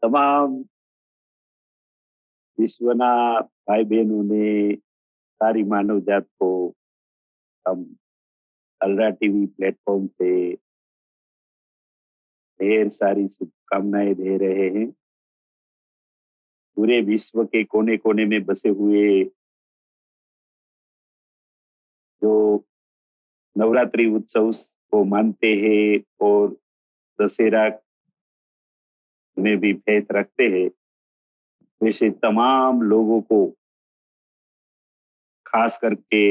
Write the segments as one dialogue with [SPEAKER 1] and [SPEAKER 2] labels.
[SPEAKER 1] તમામ વિશ્વના ભાઈ બહેનોને, सारी मानव जात को हम अल्ट्रा टीवी प्लेटफॉर्म से ढेर सारी शुभकामनाएं दे रहे हैं। पूरे विश्व के कोने कोने में बसे हुए जो नवरात्रि उत्सव को मानते हैं और दशहरा में भी फेथ रखते हैं, वैसे तमाम लोगों को खास करके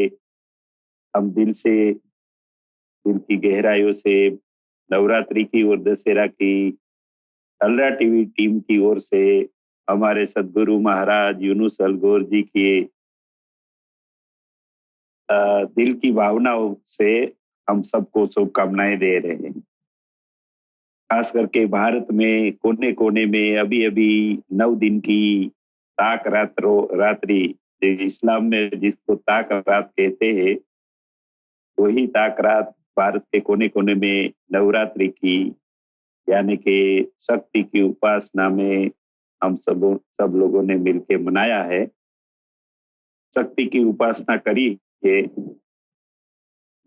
[SPEAKER 1] हम दिल की गहराइयों से नवरात्रि की और दशहरा की अल्ट्रा टीवी टीम की ओर से हमारे सदगुरु महाराज यूनुस अलगोर जी के दिल की भावनाओं से हम सबको शुभकामनाएं दे रहे हैं। खास करके भारत में कोने कोने में अभी अभी 9 दिन की ताक रात्रि, इस्लाम में जिसको ताक रात कहते हैं, वही ताक रात भारत के कोने कोने में नवरात्रि की यानी कि शक्ति की उपासना में हम सब लोगों ने मिलकर मनाया है। शक्ति की उपासना करी है,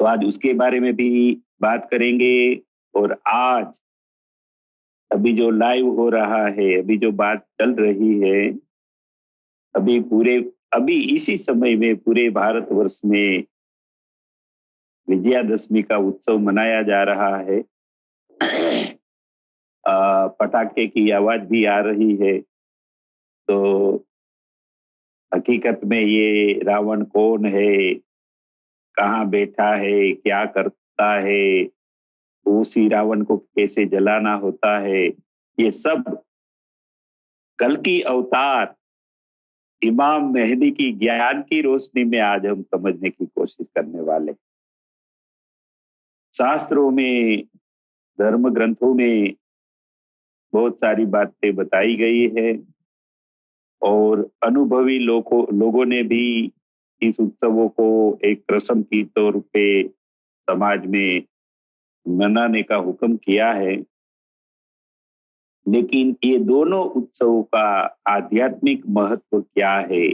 [SPEAKER 1] तो आज उसके बारे में भी बात करेंगे। और आज अभी जो लाइव हो रहा है, अभी जो बात चल रही है, अभी इसी समय में पूरे भारतवर्ष में विजयादशमी का उत्सव मनाया जा रहा है। पटाखे की आवाज भी आ रही है। तो हकीकत में ये रावण कौन है, कहाँ बैठा है, क्या करता है, उसी रावण को कैसे जलाना होता है, ये सब कल की अवतार इमाम मेहदी की ज्ञान की रोशनी में आज हम समझने की कोशिश करने वाले। शास्त्रों में, धर्म ग्रंथों में बहुत सारी बातें बताई गई है और अनुभवी लोगों ने भी इस उत्सवों को एक रस्म की तौर पे समाज में मनाने का हुक्म किया है। लेकिन ये दोनों उत्सवों का आध्यात्मिक महत्व क्या है,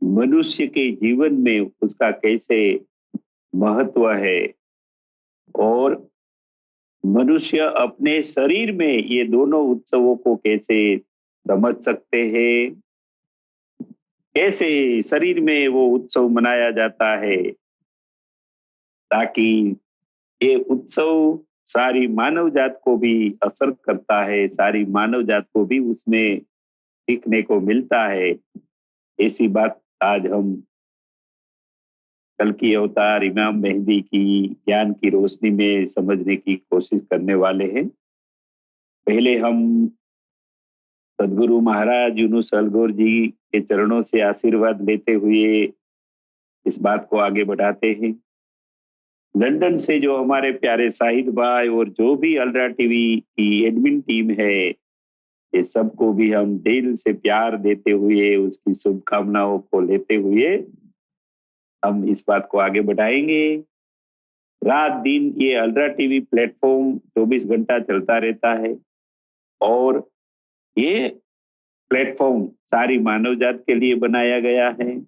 [SPEAKER 1] मनुष्य के जीवन में उसका कैसे महत्व है, और मनुष्य अपने शरीर में ये दोनों उत्सवों को कैसे समझ सकते हैं, कैसे शरीर में वो उत्सव मनाया जाता है, ताकि ये उत्सव सारी मानव जात को भी असर करता है, सारी मानव जात को भी उसमें सीखने को मिलता है। ऐसी बात आज हम कल की अवतार इमाम मेहदी की ज्ञान की रोशनी में समझने की कोशिश करने वाले हैं। पहले हम सदगुरु महाराज यूनुस अलगोर जी के चरणों से आशीर्वाद लेते हुए इस बात को आगे बढ़ाते हैं। लंदन से जो हमारे प्यारे शाहिद भाई और जो भी अल्ट्रा टीवी की एडमिन टीम है, ये सबको भी हम दिल से प्यार देते हुए, उसकी शुभकामनाओं को लेते हुए हम इस बात को आगे बढ़ाएंगे। रात दिन ये अल्ट्रा टीवी प्लेटफॉर्म 24 घंटा चलता रहता है और ये प्लेटफॉर्म सारी मानव जात के लिए बनाया गया है।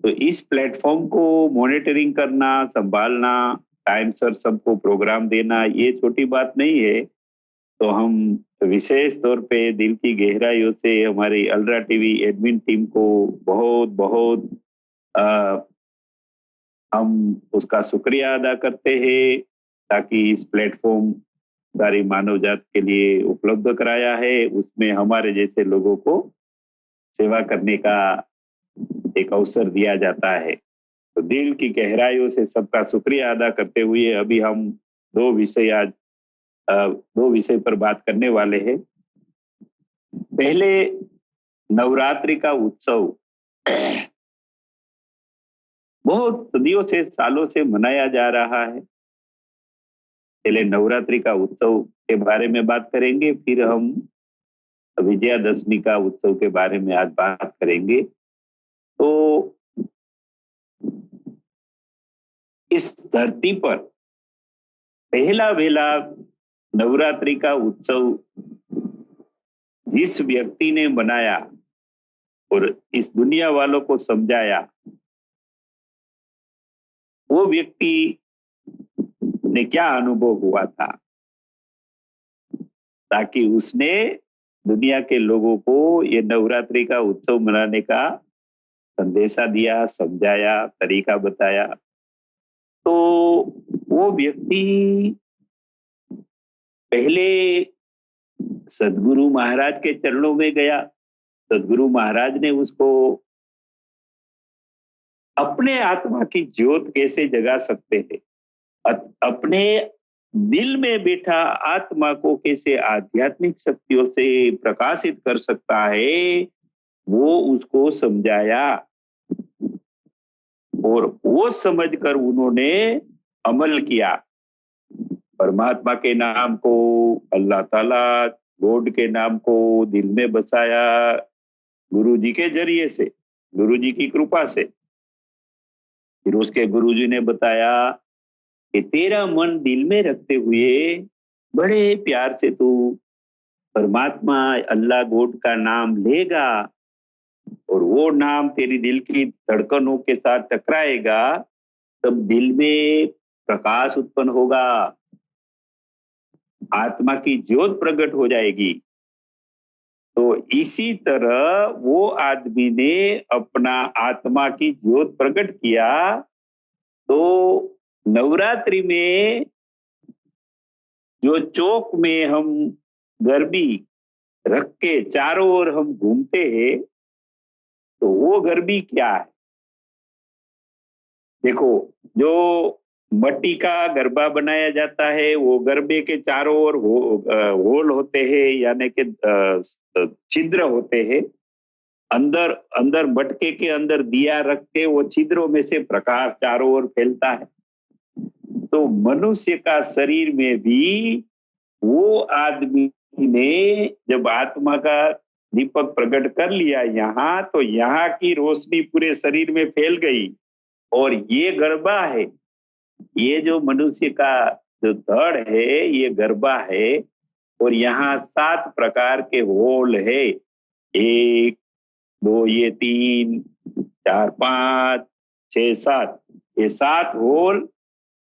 [SPEAKER 1] तो इस प्लेटफॉर्म को मॉनिटरिंग करना, संभालना, टाइम सर सबको प्रोग्राम देना, ये छोटी बात नहीं है। तो हम विशेष तौर पे दिल की गहराइयों से हमारी अल्ट्रा टीवी एडमिन टीम को बहुत बहुत हम उसका शुक्रिया अदा करते हैं, ताकि इस प्लेटफॉर्म सारी मानव जात के लिए उपलब्ध कराया है। उसमें हमारे जैसे लोगों को सेवा करने का एक अवसर दिया जाता है। तो दिल की गहराइयों से सबका शुक्रिया अदा करते हुए अभी हम दो विषय पर बात करने वाले हैं। पहले नवरात्रि का उत्सव बहुत सदियों से, सालों से मनाया जा रहा है। पहले नवरात्रि का उत्सव के बारे में बात करेंगे, फिर हम विजयादशमी का उत्सव के बारे में आज बात करेंगे। तो इस धरती पर पहला नवरात्रि का उत्सव जिस व्यक्ति ने बनाया और इस दुनिया वालों को समझाया, वो व्यक्ति ने क्या अनुभव हुआ था, ताकि उसने दुनिया के लोगों को ये नवरात्रि का उत्सव मनाने का संदेशा दिया, समझाया, तरीका बताया। तो वो व्यक्ति पहले सदगुरु महाराज के चरणों में गया। सदगुरु महाराज ने उसको अपने आत्मा की ज्योत कैसे जगा सकते हैं, अपने दिल में बैठा आत्मा को कैसे आध्यात्मिक शक्तियों से प्रकाशित कर सकता है, वो उसको समझाया। और वो समझकर उन्होंने अमल किया। परमात्मा के नाम को, अल्लाह ताला, गॉड के नाम को दिल में बसाया, गुरु जी के जरिए से, गुरु जी की कृपा से। फिर उसके गुरु जी ने बताया कि तेरा मन दिल में रखते हुए बड़े प्यार से तू परमात्मा अल्लाह गॉड का नाम लेगा और वो नाम तेरी दिल की धड़कनों के साथ टकराएगा, तब दिल में प्रकाश उत्पन्न होगा, आत्मा की ज्योत प्रकट हो जाएगी। तो इसी तरह वो आदमी ने अपना आत्मा की ज्योत प्रकट किया। तो नवरात्रि में जो चौक में हम गरबी रख के चारों ओर हम घूमते हैं, तो वो गरबी क्या है? देखो, जो मट्टी का गरबा बनाया जाता है, वो गरबे के चारों ओर होल होते हैं, यानी कि छिद्र होते हैं। अंदर अंदर मटके के अंदर दिया रख के वो छिद्रों में से प्रकाश चारों ओर फैलता है। तो मनुष्य का शरीर में भी वो आदमी ने जब आत्मा का दीपक प्रकट कर लिया यहाँ, तो यहाँ की रोशनी पूरे शरीर में फैल गई। और ये गरबा है, ये जो मनुष्य का जो धड़ है, ये गरबा है। और यहाँ 7 प्रकार के होल है, 1 2 ये 3 4 5 6 7, ये 7 होल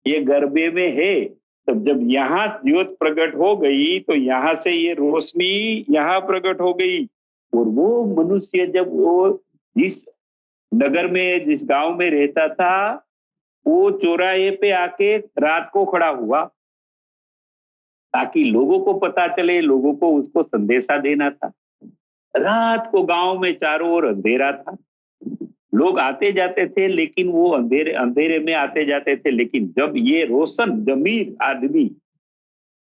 [SPEAKER 1] ये गरबे में है। तब जब यहाँ ज्योत प्रकट हो गई, तो यहाँ से ये रोशनी यहाँ प्रकट हो गई। और वो मनुष्य जब वो जिस नगर में, जिस गांव में रहता था, वो चौराहे पे आके रात को खड़ा हुआ, ताकि लोगों को पता चले, लोगों को उसको संदेशा देना था। रात को गांव में चारों ओर अंधेरा था, लोग आते जाते थे, लेकिन वो अंधेरे अंधेरे में आते जाते थे। लेकिन जब ये रोशन जमीर आदमी,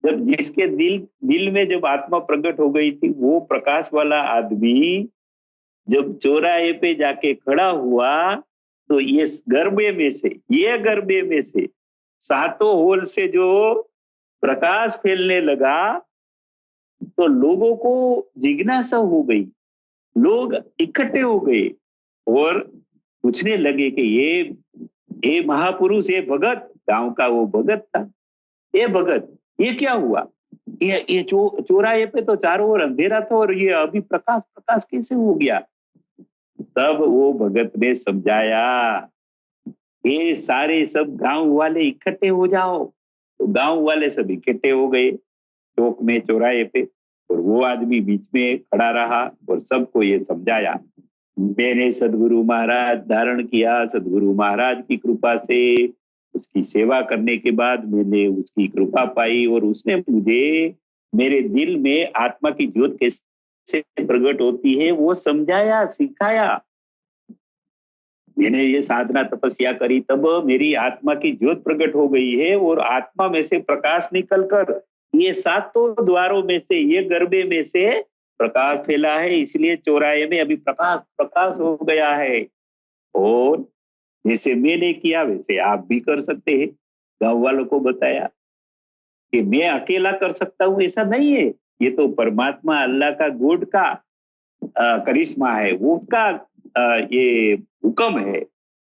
[SPEAKER 1] जब जिसके दिल में जब आत्मा प्रकट हो गई थी, वो प्रकाश वाला आदमी जब चौराहे पे जाके खड़ा हुआ, तो ये गरबे में से, ये गरबे में से 7 होल से जो प्रकाश फैलने लगा, तो लोगों को जिज्ञासा हो गई, लोग इकट्ठे हो गए और पूछने लगे कि ये महापुरुष, ये भगत, गांव का वो भगत था, ये भगत, ये क्या हुआ? ये चौराहे पे तो चारों ओर अंधेरा था और ये अभी प्रकाश प्रकाश कैसे हो गया? तब वो भगत ने समझाया, ये सारे सब गांव वाले इकट्ठे हो जाओ। तो गांव वाले सब इकट्ठे हो गए चौक में, चौराहे पे, और वो आदमी बीच में खड़ा रहा और सबको ये समझाया। मैंने सदगुरु महाराज धारण किया, सदगुरु महाराज की कृपा से उसकी सेवा करने के बाद मैंने उसकी कृपा पाई, और उसने मुझे मेरे दिल में आत्मा की ज्योत कैसे प्रकट होती है वो समझाया, सिखाया। मैंने ये साधना तपस्या करी, तब मेरी आत्मा की ज्योत प्रकट हो गई है, और आत्मा में से प्रकाश निकलकर ये 7 द्वारों में से, ये गरबे में से प्रकाश फैला है। इसलिए चौराहे में अभी प्रकाश प्रकाश हो गया है। और जैसे मैंने किया वैसे आप भी कर सकते हैं। गांव वालों को बताया कि मैं अकेला कर सकता हूँ, ऐसा नहीं है। ये तो परमात्मा अल्लाह का, गॉड का करिश्मा है, वो उसका ये हुक्म है।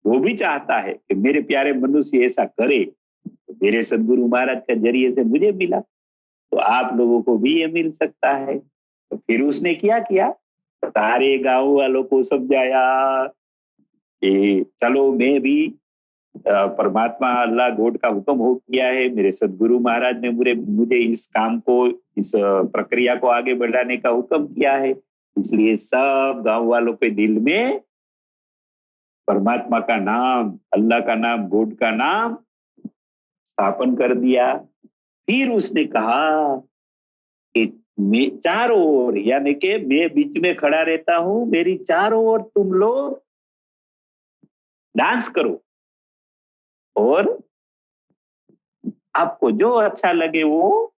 [SPEAKER 1] वो भी चाहता है कि मेरे प्यारे मनुष्य ऐसा करे। तो मेरे सदगुरु महाराज के जरिए से मुझे मिला, तो आप लोगों को भी ये मिल सकता है। तो फिर उसने क्या किया, सारे गांव वालों को समझाया कि चलो मैं भी परमात्मा अल्लाह गॉड का हुक्म हो किया है, मेरे सदगुरु महाराज ने मुझे मुझे इस काम को, इस प्रक्रिया को आगे बढ़ाने का हुक्म किया है, इसलिए सब गांव वालों के दिल में परमात्मा का नाम, अल्लाह का नाम, गॉड का नाम स्थापन कर दिया। फिर उसने कहा कि मैं चारों ओर, यानी कि मैं बीच में खड़ा रहता हूं, मेरी चारों ओर तुम लोग डांस करो और आपको जो अच्छा लगे वो,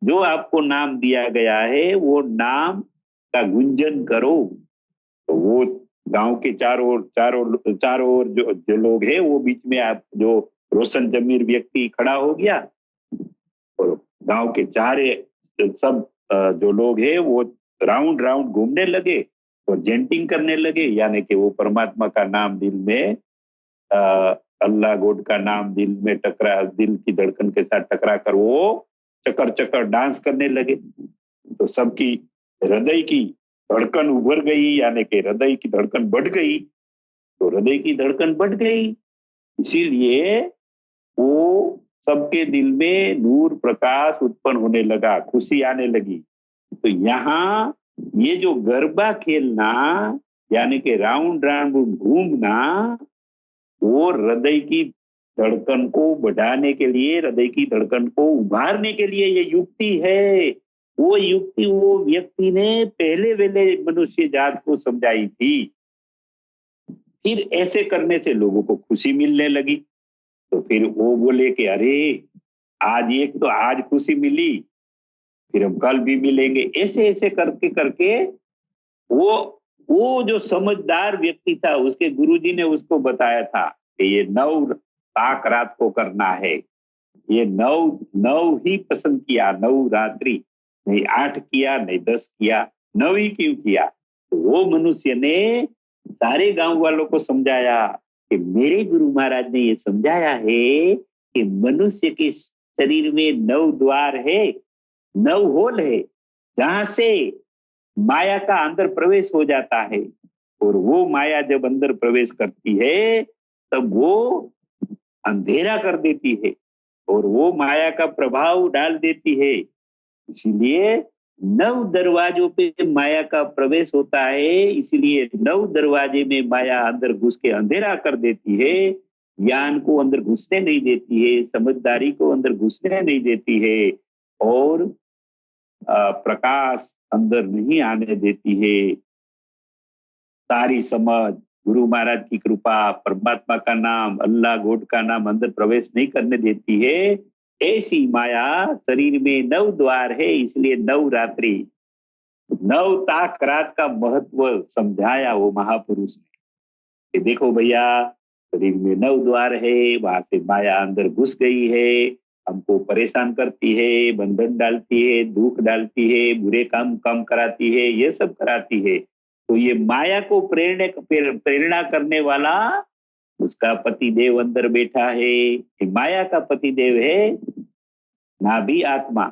[SPEAKER 1] जो आपको नाम दिया गया है वो नाम का गुंजन करो। तो वो गांव के चारों चारों चारों ओर जो जो लोग हैं वो बीच में, आप जो रोशन जमीर व्यक्ति खड़ा हो गया और गांव के चारे सब जो लोग हैं वो राउंड राउंड घूमने लगे और जेंटिंग करने लगे, यानी कि वो परमात्मा का नाम दिल में, अल्लाह गॉड का नाम दिल में टकरा, दिल की धड़कन के साथ टकरा कर वो चक्कर चक्कर डांस करने लगे। तो सबकी हृदय की धड़कन उभर गई, यानी कि हृदय की धड़कन बढ़ गई। तो हृदय की धड़कन बढ़ गई, इसीलिए वो सबके दिल में नूर प्रकाश उत्पन्न होने लगा, खुशी आने लगी। तो यहाँ ये जो गरबा खेलना, यानी कि राउंड राउंड घूमना, वो हृदय की धड़कन को बढ़ाने के लिए, हृदय की धड़कन को उभारने के लिए ये युक्ति है। वो युक्ति वो व्यक्ति ने पहले वेले मनुष्य जात को समझाई थी। फिर ऐसे करने से लोगों को खुशी मिलने लगी। तो फिर वो बोले कि अरे आज एक तो आज खुशी मिली, फिर हम कल भी मिलेंगे। ऐसे ऐसे करके करके वो वो जो समझदार व्यक्ति था, उसके गुरुजी ने उसको बताया था कि ये 9 ताक रात को करना है। ये 9 ही पसंद किया, 9 रात्रि, नहीं 8 किया, नहीं 10 किया, 9 ही क्यों किया। तो वो मनुष्य ने सारे गांव वालों को समझाया कि मेरे गुरु महाराज ने ये समझाया है कि मनुष्य के शरीर में 9 द्वार है, 9 होल है, जहां से माया का अंदर प्रवेश हो जाता है। और वो माया जब अंदर प्रवेश करती है तब वो अंधेरा कर देती है और वो माया का प्रभाव डाल देती है। इसीलिए 9 दरवाजों पे माया का प्रवेश होता है, इसलिए 9 दरवाजे में माया अंदर घुस के अंधेरा कर देती है, ज्ञान को अंदर घुसने नहीं देती है, समझदारी को अंदर घुसने नहीं देती है और प्रकाश अंदर नहीं आने देती है। सारी समझ, गुरु महाराज की कृपा, परमात्मा का नाम, अल्लाह गॉड का नाम अंदर प्रवेश नहीं करने देती है। ऐसी माया शरीर में 9 द्वार है, इसलिए 9 रात्रि, 9 ताक रात का महत्व समझाया वो महापुरुष ने कि देखो भैया, शरीर में 9 द्वार है, वहां से माया अंदर घुस गई है, हमको परेशान करती है, बंधन डालती है, दुख डालती है, बुरे काम कम कराती है, ये सब कराती है। तो ये माया को प्रेरणा करने वाला उसका पति देव अंदर बैठा है। ये माया का पति देव है नाभि आत्मा,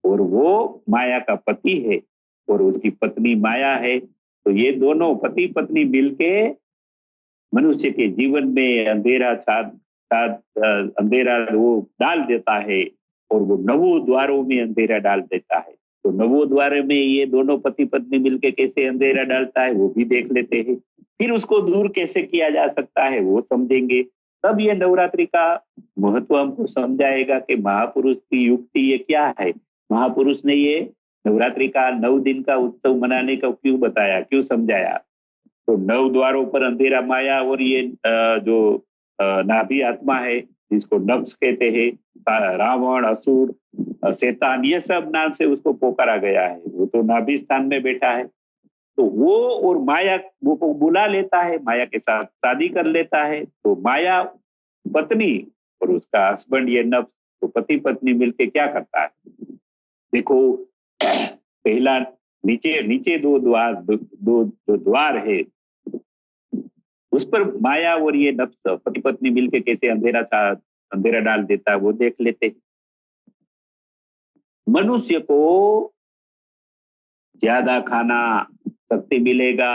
[SPEAKER 1] और वो माया का पति है और उसकी पत्नी माया है। तो ये दोनों पति पत्नी मिलके मनुष्य के जीवन में अंधेरा अंधेरा वो डाल देता है और वो 9 द्वारों में अंधेरा डाल देता है। तो 9 द्वार में ये दोनों पति पत्नी मिलके कैसे अंधेरा डालता है वो भी देख लेते हैं। फिर उसको दूर कैसे किया जा सकता है वो समझेंगे। तब ये नवरात्रि का महत्व हमको समझाएगा कि महापुरुष की युक्ति ये क्या है। महापुरुष ने ये नवरात्रि का 9 दिन का उत्सव मनाने का क्यों बताया, क्यों समझाया। तो 9 द्वारों पर अंधेरा माया और ये जो नाभि आत्मा है जिसको नफ्स कहते हैं, रावण, असुर, शैतान, ये सब नाम से उसको पोकारा गया है। वो तो नाभि स्थान में बैठा है। तो वो और माया वो को बुला लेता है, माया के साथ शादी कर लेता है। तो माया पत्नी और उसका हस्बैंड ये नफ्स, तो पति पत्नी मिलके क्या करता है देखो। पहला नीचे नीचे 2 द्वार, दो द्वार है, उस पर माया और ये नफ्स पति पत्नी मिलके कैसे अंधेरा डाल देता है वो देख लेते। मनुष्य को ज्यादा खाना, शक्ति मिलेगा।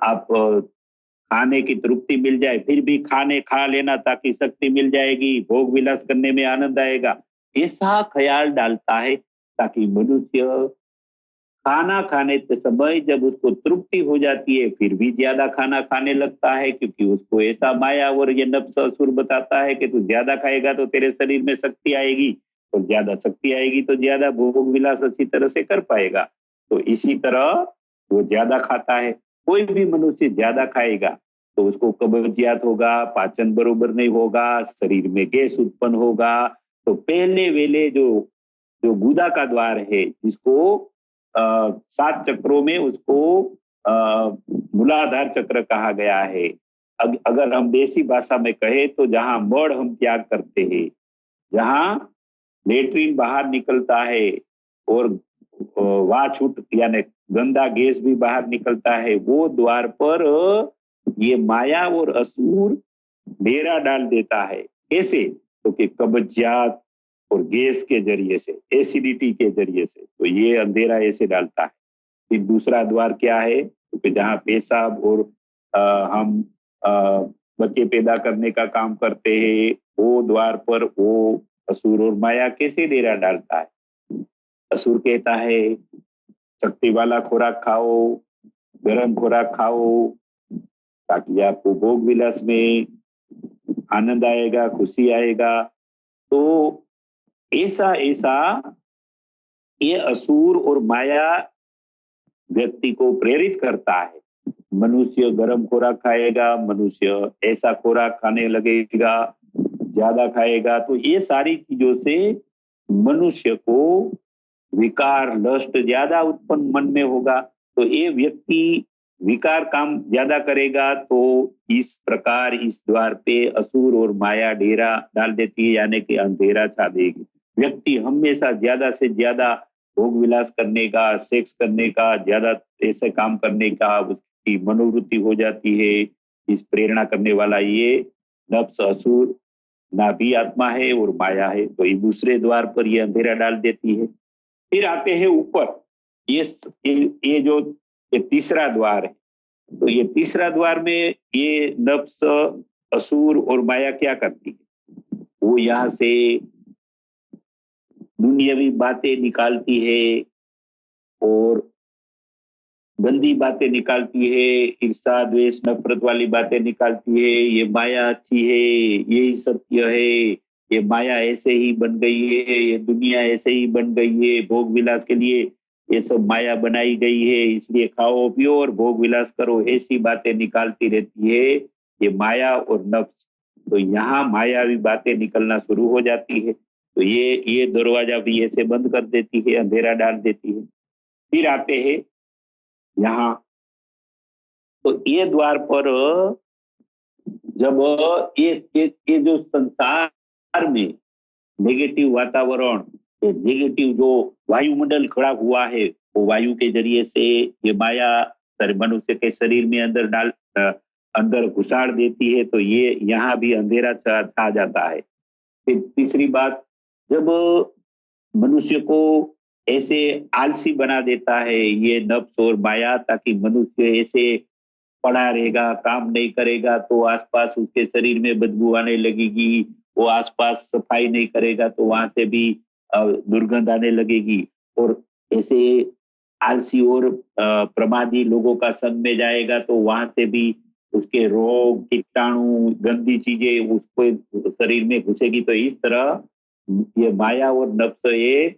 [SPEAKER 1] आप खाने की तृप्ति मिल जाए, फिर भी खाने खा लेना ताकि शक्ति मिल जाएगी, भोग विलास करने में आनंद आएगा, ऐसा ख्याल डालता है ताकि मनुष्य खाना खाने के समय जब उसको तृप्ति हो जाती है फिर भी ज्यादा खाना खाने लगता है, क्योंकि उसको ऐसा माया और ये नफ्स असुर बताता है कि तू ज्यादा खाएगा तो तेरे शरीर में शक्ति आएगी, और ज्यादा शक्ति आएगी तो ज्यादा भोग विलास अच्छी तरह से कर पाएगा। तो इसी तरह वो ज्यादा खाता है। कोई भी मनुष्य ज्यादा खाएगा तो उसको कब्जियत होगा, पाचन बरोबर नहीं होगा, शरीर में गैस उत्पन्न होगा। तो पहले वेले जो जो गुदा का द्वार है, जिसको 7 चक्रों में उसको मूलाधार चक्र कहा गया है। अगर हम देसी भाषा में कहें तो जहां मड़ हम त्याग करते हैं, जहां लेट्रिन बाहर निकलता है और वाछूट यानी गंदा गैस भी बाहर निकलता है, वो द्वार पर ये माया और असुर डेरा डाल देता है। कैसे? क्योंकि कब्जियत और गैस के जरिए से, एसिडिटी के जरिए से, तो ये अंधेरा ऐसे डालता है। फिर दूसरा द्वार क्या है? क्योंकि जहाँ पेशाब और हम बच्चे पैदा करने का काम करते हैं, वो द्वार पर वो असुर और माया कैसे डेरा डालता है? असुर कहता है शक्ति वाला खुराक खाओ, गर्म खुराक खाओ, ताकि आपको भोग विलास में आनंद आएगा, खुशी आएगा। तो ऐसा ऐसा ये असुर और माया व्यक्ति को प्रेरित करता है। मनुष्य गर्म खुराक खाएगा, मनुष्य ऐसा खुराक खाने लगेगा, ज्यादा खाएगा, तो ये सारी चीजों से मनुष्य को विकार, लस्ट ज्यादा उत्पन्न मन में होगा। तो ये व्यक्ति विकार काम ज्यादा करेगा, तो इस प्रकार इस द्वार पे असुर और माया डेरा डाल देती है, यानी कि अंधेरा छा देगी। व्यक्ति हमेशा ज्यादा से ज्यादा भोग विलास करने का, सेक्स करने का, ज्यादा ऐसे काम करने का उसकी मनोवृत्ति हो जाती है। इस प्रेरणा करने वाला ये नफ्स, असुर, नाभि आत्मा है और माया है। तो ये दूसरे द्वार पर ये अंधेरा डाल देती है। फिर आते हैं ऊपर, ये जो ये तीसरा द्वार है, तो ये तीसरा द्वार में ये नफ्स, असुर और माया क्या करती है? वो यहाँ से दुनियावी बातें निकालती है और गंदी बातें निकालती है, ईर्षा, द्वेष, नफरत वाली बातें निकालती है। ये माया अच्छी है, यही सत्य है, ये माया ऐसे ही बन गई है, ये दुनिया ऐसे ही बन गई है, भोग विलास के लिए ये सब माया बनाई गई है, इसलिए खाओ पियो और भोग विलास करो, ऐसी बातें निकालती रहती है ये माया और नफ्स। तो यहाँ मायावी बातें निकलना शुरू हो जाती है, तो ये दरवाजा भी ऐसे बंद कर देती है, अंधेरा डाल देती है। फिर आते हैं यहाँ, तो ये द्वार पर जब ये जो संसार में नेगेटिव वातावरण, ये नेगेटिव जो वायुमंडल खड़ा हुआ है, वो वायु के जरिए से ये माया मनुष्य के शरीर में अंदर घुसाड़ देती है, तो ये यहाँ भी अंधेरा छा जाता है। फिर तीसरी बात, जब मनुष्य को ऐसे आलसी बना देता है ये नफ्स और माया, ताकि मनुष्य ऐसे पड़ा रहेगा, काम नहीं करेगा तो आसपास उसके शरीर में बदबू आने लगेगी, वो आसपास सफाई नहीं करेगा तो वहां से भी दुर्गंध आने लगेगी, और ऐसे आलसी और प्रमादी लोगों का संग में जाएगा तो वहां से भी उसके रोग, कीटाणु, गंदी चीजें उसको शरीर में घुसेगी। तो इस तरह ये माया और नफ्स ये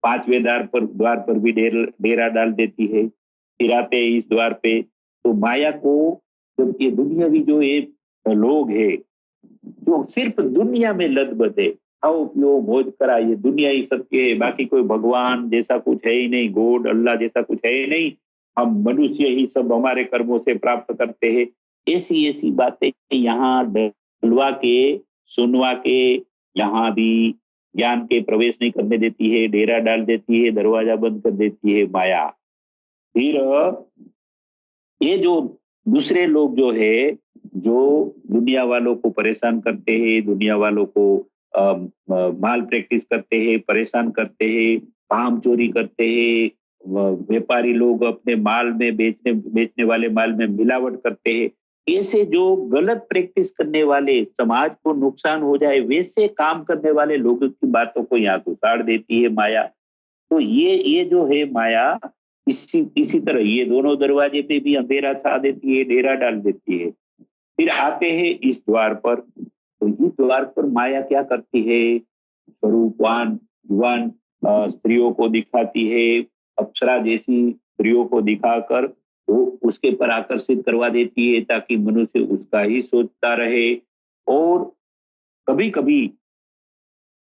[SPEAKER 1] पांचवें द्वार पर भी डेरा डाल देती है। फिर आते हैं इस द्वार पे, तो माया को जब ये दुनियावी जो ये लोग है जो सिर्फ दुनिया में लदबद है, खाओ पियो मौज करा, ये दुनिया ही सत्य है, बाकी कोई भगवान जैसा कुछ है ही नहीं, गॉड अल्लाह जैसा कुछ है ही नहीं, हम मनुष्य ही सब हमारे कर्मों से प्राप्त करते हैं, ऐसी ऐसी बातें यहाँ डलवा के, सुनवा के, यहाँ भी ज्ञान के प्रवेश नहीं करने देती है, डेरा डाल देती है, दरवाजा बंद कर देती है माया। फिर ये जो दूसरे लोग जो है, जो दुनिया वालों को परेशान करते हैं, दुनिया वालों को माल प्रैक्टिस करते हैं, परेशान करते हैं, काम चोरी करते हैं, व्यापारी लोग अपने माल में बेचने वाले माल में मिलावट करते हैं। ऐसे जो गलत प्रैक्टिस करने वाले, समाज को नुकसान हो जाए वैसे काम करने वाले लोगों की बातों को यहाँ उतार देती है माया। तो ये जो है माया, इसी तरह ये दोनों दरवाजे पे भी अंधेरा छा देती है, डेरा डाल देती है। फिर आते हैं इस द्वार पर, तो इस द्वार पर माया क्या करती है? स्वरूपवान युवान स्त्रियों को दिखाती है, अप्सरा जैसी स्त्रियों को दिखाकर वो उसके पर आकर्षित करवा देती है ताकि मनुष्य उसका ही सोचता रहे। और कभी कभी,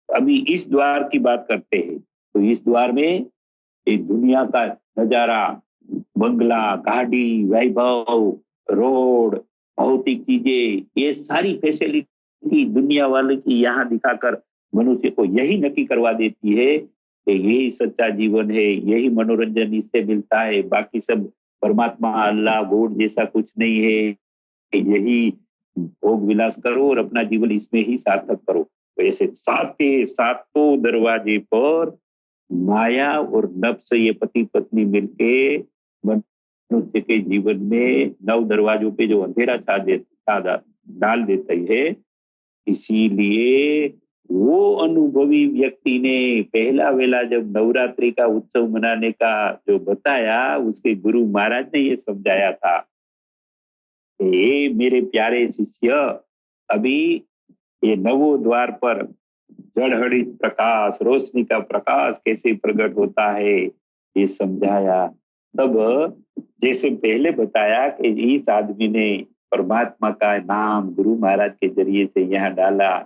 [SPEAKER 1] अभी इस द्वार की बात करते हैं, तो इस द्वार में एक दुनिया का नजारा, बंगला, गाड़ी, वैभव, रोड, भौतिक चीजें, ये सारी फैसिलिटी दुनिया वाले की यहाँ दिखाकर मनुष्य को यही नक्की करवा देती है कि यही सच्चा जीवन है, यही मनोरंजन इससे मिलता है, बाकी सब परमात्मा, अल्लाह, गॉड जैसा कुछ नहीं है, कि यही भोग विलास करो और अपना जीवन इसमें ही सार्थक करो। तो ऐसे सातों दरवाजे पर माया और नफ्स, ये पति पत्नी मिलके मनुष्य के जीवन में 9 दरवाजों पे जो अंधेरा डाल देता है। इसीलिए वो अनुभवी व्यक्ति ने पहला वेला जब नवरात्रि का उत्सव मनाने का जो बताया, उसके गुरु महाराज ने ये समझाया था, हे मेरे प्यारे शिष्य, अभी ये नवो द्वार पर जड़हड़ित प्रकाश, रोशनी का प्रकाश कैसे प्रकट होता है ये समझाया। तब जैसे पहले बताया कि इस आदमी ने परमात्मा का नाम गुरु महाराज के जरिए से यहाँ डाला,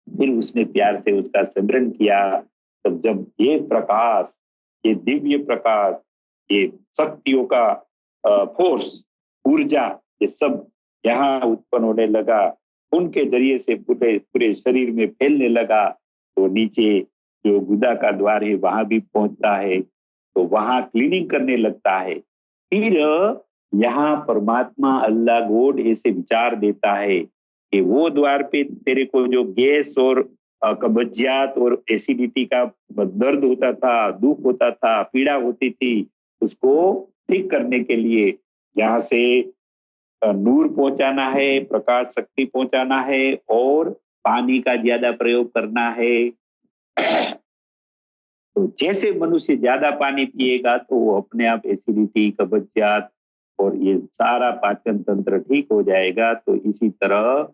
[SPEAKER 1] फिर उसने प्यार से उसका सिमरन किया। तब जब ये प्रकाश, ये दिव्य प्रकाश, ये शक्तियों का फोर्स, ऊर्जा, ये सब यहाँ उत्पन्न होने लगा, उनके जरिए से पूरे पूरे शरीर में फैलने लगा, तो नीचे जो गुदा का द्वार है वहां भी पहुंचता है, तो वहां क्लीनिंग करने लगता है। फिर यहाँ परमात्मा, अल्लाह, गॉड ऐसे विचार देता है कि वो द्वार पे तेरे को जो गैस और कब्जियत और एसिडिटी का दर्द होता था, दुख होता था, पीड़ा होती थी, उसको ठीक करने के लिए यहाँ से नूर पहुंचाना है, प्रकाश शक्ति पहुंचाना है और पानी का ज्यादा प्रयोग करना है। तो जैसे मनुष्य ज्यादा पानी पिएगा तो वो अपने आप एसिडिटी, कब्जियत और ये सारा पाचन तंत्र ठीक हो जाएगा। तो इसी तरह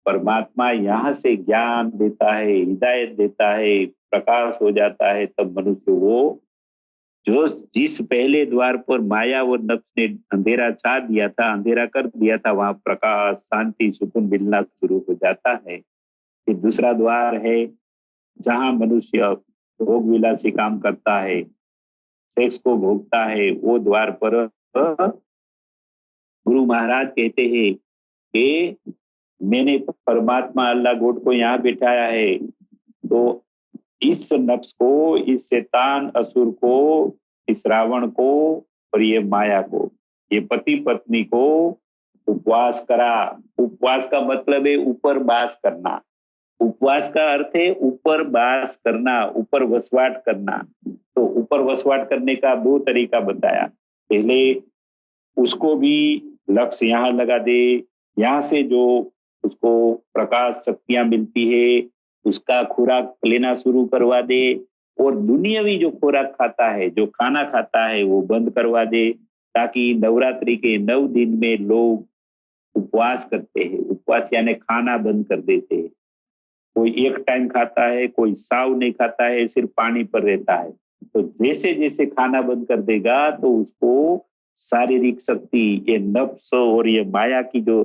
[SPEAKER 1] परमात्मा यहाँ से ज्ञान देता है, हिदायत देता है, प्रकाश हो जाता है, तब मनुष्य वो जो जिस पहले द्वार पर माया और नफ्स ने अंधेरा छा दिया था, अंधेरा कर दिया था, वहां प्रकाश, शांति, सुकून मिलना शुरू हो जाता है। फिर दूसरा द्वार है जहां मनुष्य भोग विलासी काम करता है, सेक्स को भोगता है, वो द्वार पर गुरु महाराज कहते हैं कि मैंने परमात्मा, अल्लाह, गॉड को यहाँ बिठाया है, तो इस नफ्स को, इस शैतान असुर को, इस रावण को और ये माया को, ये पति पत्नी को उपवास करा। उपवास का मतलब है ऊपर बास करना। उपवास का अर्थ है ऊपर बास करना, ऊपर वसवाट करना। तो ऊपर वसवाट करने का 2 तरीका बताया। पहले उसको भी लक्ष्य यहाँ लगा दे, यहाँ से जो उसको प्रकाश शक्तियां मिलती है उसका खुराक लेना शुरू करवा दे, और दुनियावी जो खुराक खाता है, जो खाना खाता है, वो बंद करवा दे, ताकि नवरात्रि के 9 दिन में लोग उपवास करते हैं। उपवास यानी खाना बंद कर देते हैं। कोई एक टाइम खाता है, कोई साव नहीं खाता है, सिर्फ पानी पर रहता है। तो जैसे जैसे खाना बंद कर देगा तो उसको शारीरिक शक्ति, ये नफ्स और ये माया की जो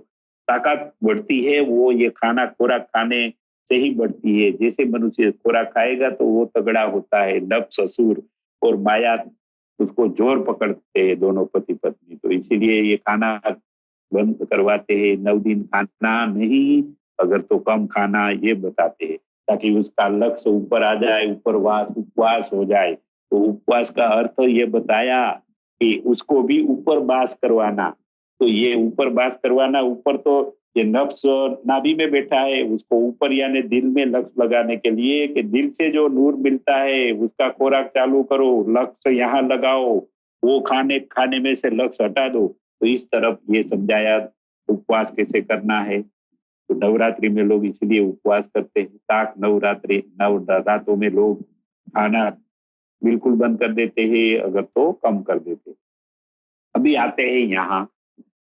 [SPEAKER 1] ताकत बढ़ती है, वो ये खाना खुराक खाने से ही बढ़ती है। जैसे मनुष्य खुराक खाएगा तो वो तगड़ा होता है, नफ्स असुर और माया उसको जोर पकड़ते हैं, दोनों पति पत्नी। तो इसीलिए ये खाना बंद करवाते हैं, 9 दिन खाना नहीं, अगर तो कम खाना, ये बताते हैं, ताकि उसका लक्ष्य ऊपर आ जाए, ऊपर उपवास हो जाए। तो उपवास का अर्थ ये बताया कि उसको भी ऊपर बास करवाना। तो ये ऊपर बास करवाना, ऊपर तो ये नफ्स नाभि में बैठा है, उसको ऊपर यानी दिल में लक्ष्य लगाने के लिए कि दिल से जो नूर मिलता है उसका खोराक चालू करो, लक्ष्य यहाँ लगाओ, वो खाने खाने में से लक्ष्य हटा दो। तो इस तरफ ये समझाया उपवास कैसे करना है। तो नवरात्रि में लोग इसलिए उपवास करते हैं, ताक नवरात्रि नवरात्रों में लोग खाना बिल्कुल बंद कर देते हैं, अगर तो कम कर देते हैं। अभी आते हैं यहाँ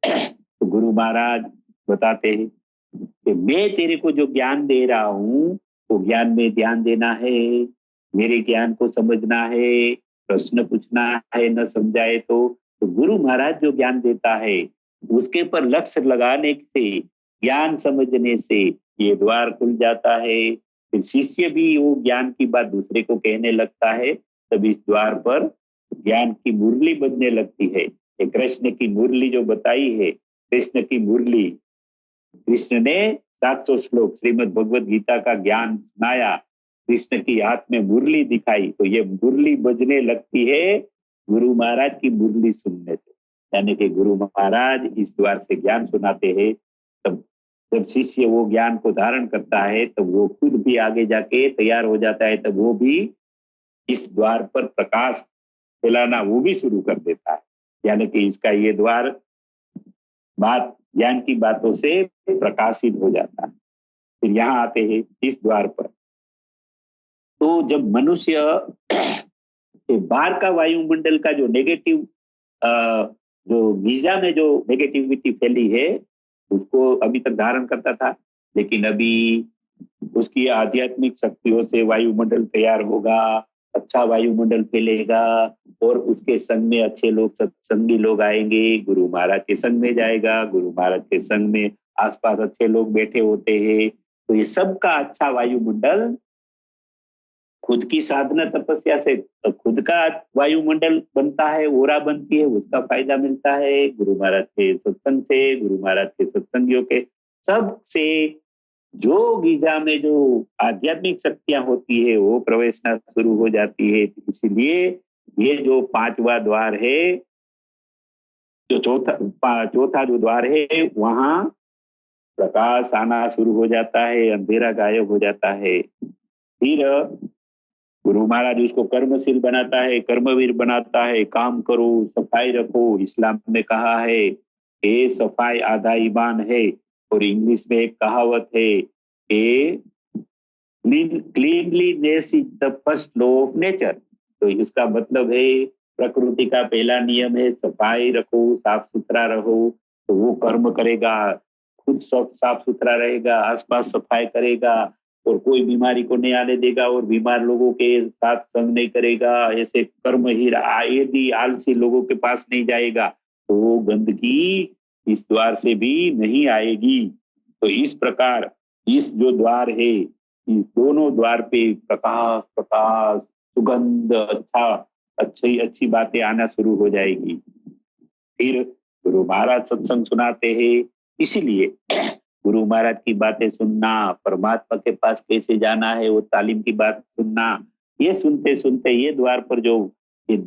[SPEAKER 1] तो गुरु महाराज बताते हैं कि मैं तेरे को जो ज्ञान दे रहा हूँ वो ज्ञान में ध्यान देना है, मेरे ज्ञान को समझना है, प्रश्न पूछना है, न समझाए तो गुरु महाराज जो ज्ञान देता है उसके पर लक्ष्य लगाने से, ज्ञान समझने से ये द्वार खुल जाता है। फिर शिष्य भी वो ज्ञान की बात दूसरे को कहने लगता है, तब इस द्वार पर ज्ञान की मुरली बजने लगती है। कृष्ण की मुरली जो बताई है, कृष्ण की मुरली, कृष्ण ने 700 श्लोक श्रीमद् भगवद गीता का ज्ञान सुनाया, कृष्ण की हाथ में मुरली दिखाई, तो ये मुरली बजने लगती है गुरु महाराज की मुरली सुनने से। यानी कि गुरु महाराज इस द्वार से ज्ञान सुनाते हैं, तब जब शिष्य वो ज्ञान को धारण करता है तब वो खुद भी आगे जाके तैयार हो जाता है, तब वो भी इस द्वार पर प्रकाश फैलाना वो भी शुरू कर देता है। यानी कि इसका ये द्वार बात ज्ञान की बातों से प्रकाशित हो जाता है। फिर यहाँ आते हैं इस द्वार पर, तो जब मनुष्य बाहर का वायुमंडल का जो नेगेटिव जो गीजा में जो नेगेटिविटी फैली है उसको अभी तक धारण करता था, लेकिन अभी उसकी आध्यात्मिक शक्तियों से वायुमंडल तैयार होगा, अच्छा वायुमंडल फैलेगा और उसके संग में अच्छे लोग, सत्संगी लोग आएंगे, गुरु महाराज के संग में जाएगा, गुरु महाराज के संग में आसपास अच्छे लोग बैठे होते हैं, तो ये सबका अच्छा वायुमंडल खुद की साधना तपस्या से खुद का वायुमंडल बनता है, ओरा बनती है, उसका फायदा मिलता है, गुरु महाराज के सत्संग से, गुरु महाराज के सत्संगियों के सब से जो गीजा में जो आध्यात्मिक शक्तियां होती है वो प्रवेशना शुरू हो जाती है। इसलिए ये जो पांचवा द्वार है, जो चौथा जो द्वार है, वहां प्रकाश आना शुरू हो जाता है, अंधेरा गायब हो जाता है। फिर गुरु महाराज उसको कर्मशील बनाता है, कर्मवीर बनाता है, काम करो, सफाई रखो। इस्लाम में कहा है कि सफाई आधा ईमान है, और इंग्लिश में एक कहावत है कि cleanliness is the first law of nature. तो इसका मतलब है प्रकृति का पहला नियम है सफाई रखो, साफ सुथरा रहो, तो वो कर्म करेगा, खुद सब साफ सुथरा रहेगा, आसपास सफाई करेगा और कोई बीमारी को नहीं आने देगा और बीमार लोगों के साथ संग नहीं करेगा, ऐसे कर्म ही यदि आलसी लोगों के पास नहीं जाएगा तो वो गंदगी इस द्वार से भी नहीं आएगी। तो इस प्रकार इस जो द्वार है, इस दोनों द्वार पे प्रकाश प्रकाश सुगंध, अच्छी बातें आना शुरू हो जाएगी। फिर गुरु महाराज सत्संग सुनाते हैं, इसीलिए गुरु महाराज की बातें सुनना, परमात्मा के पास कैसे जाना है वो तालीम की बात सुनना, ये सुनते सुनते ये द्वार पर जो ये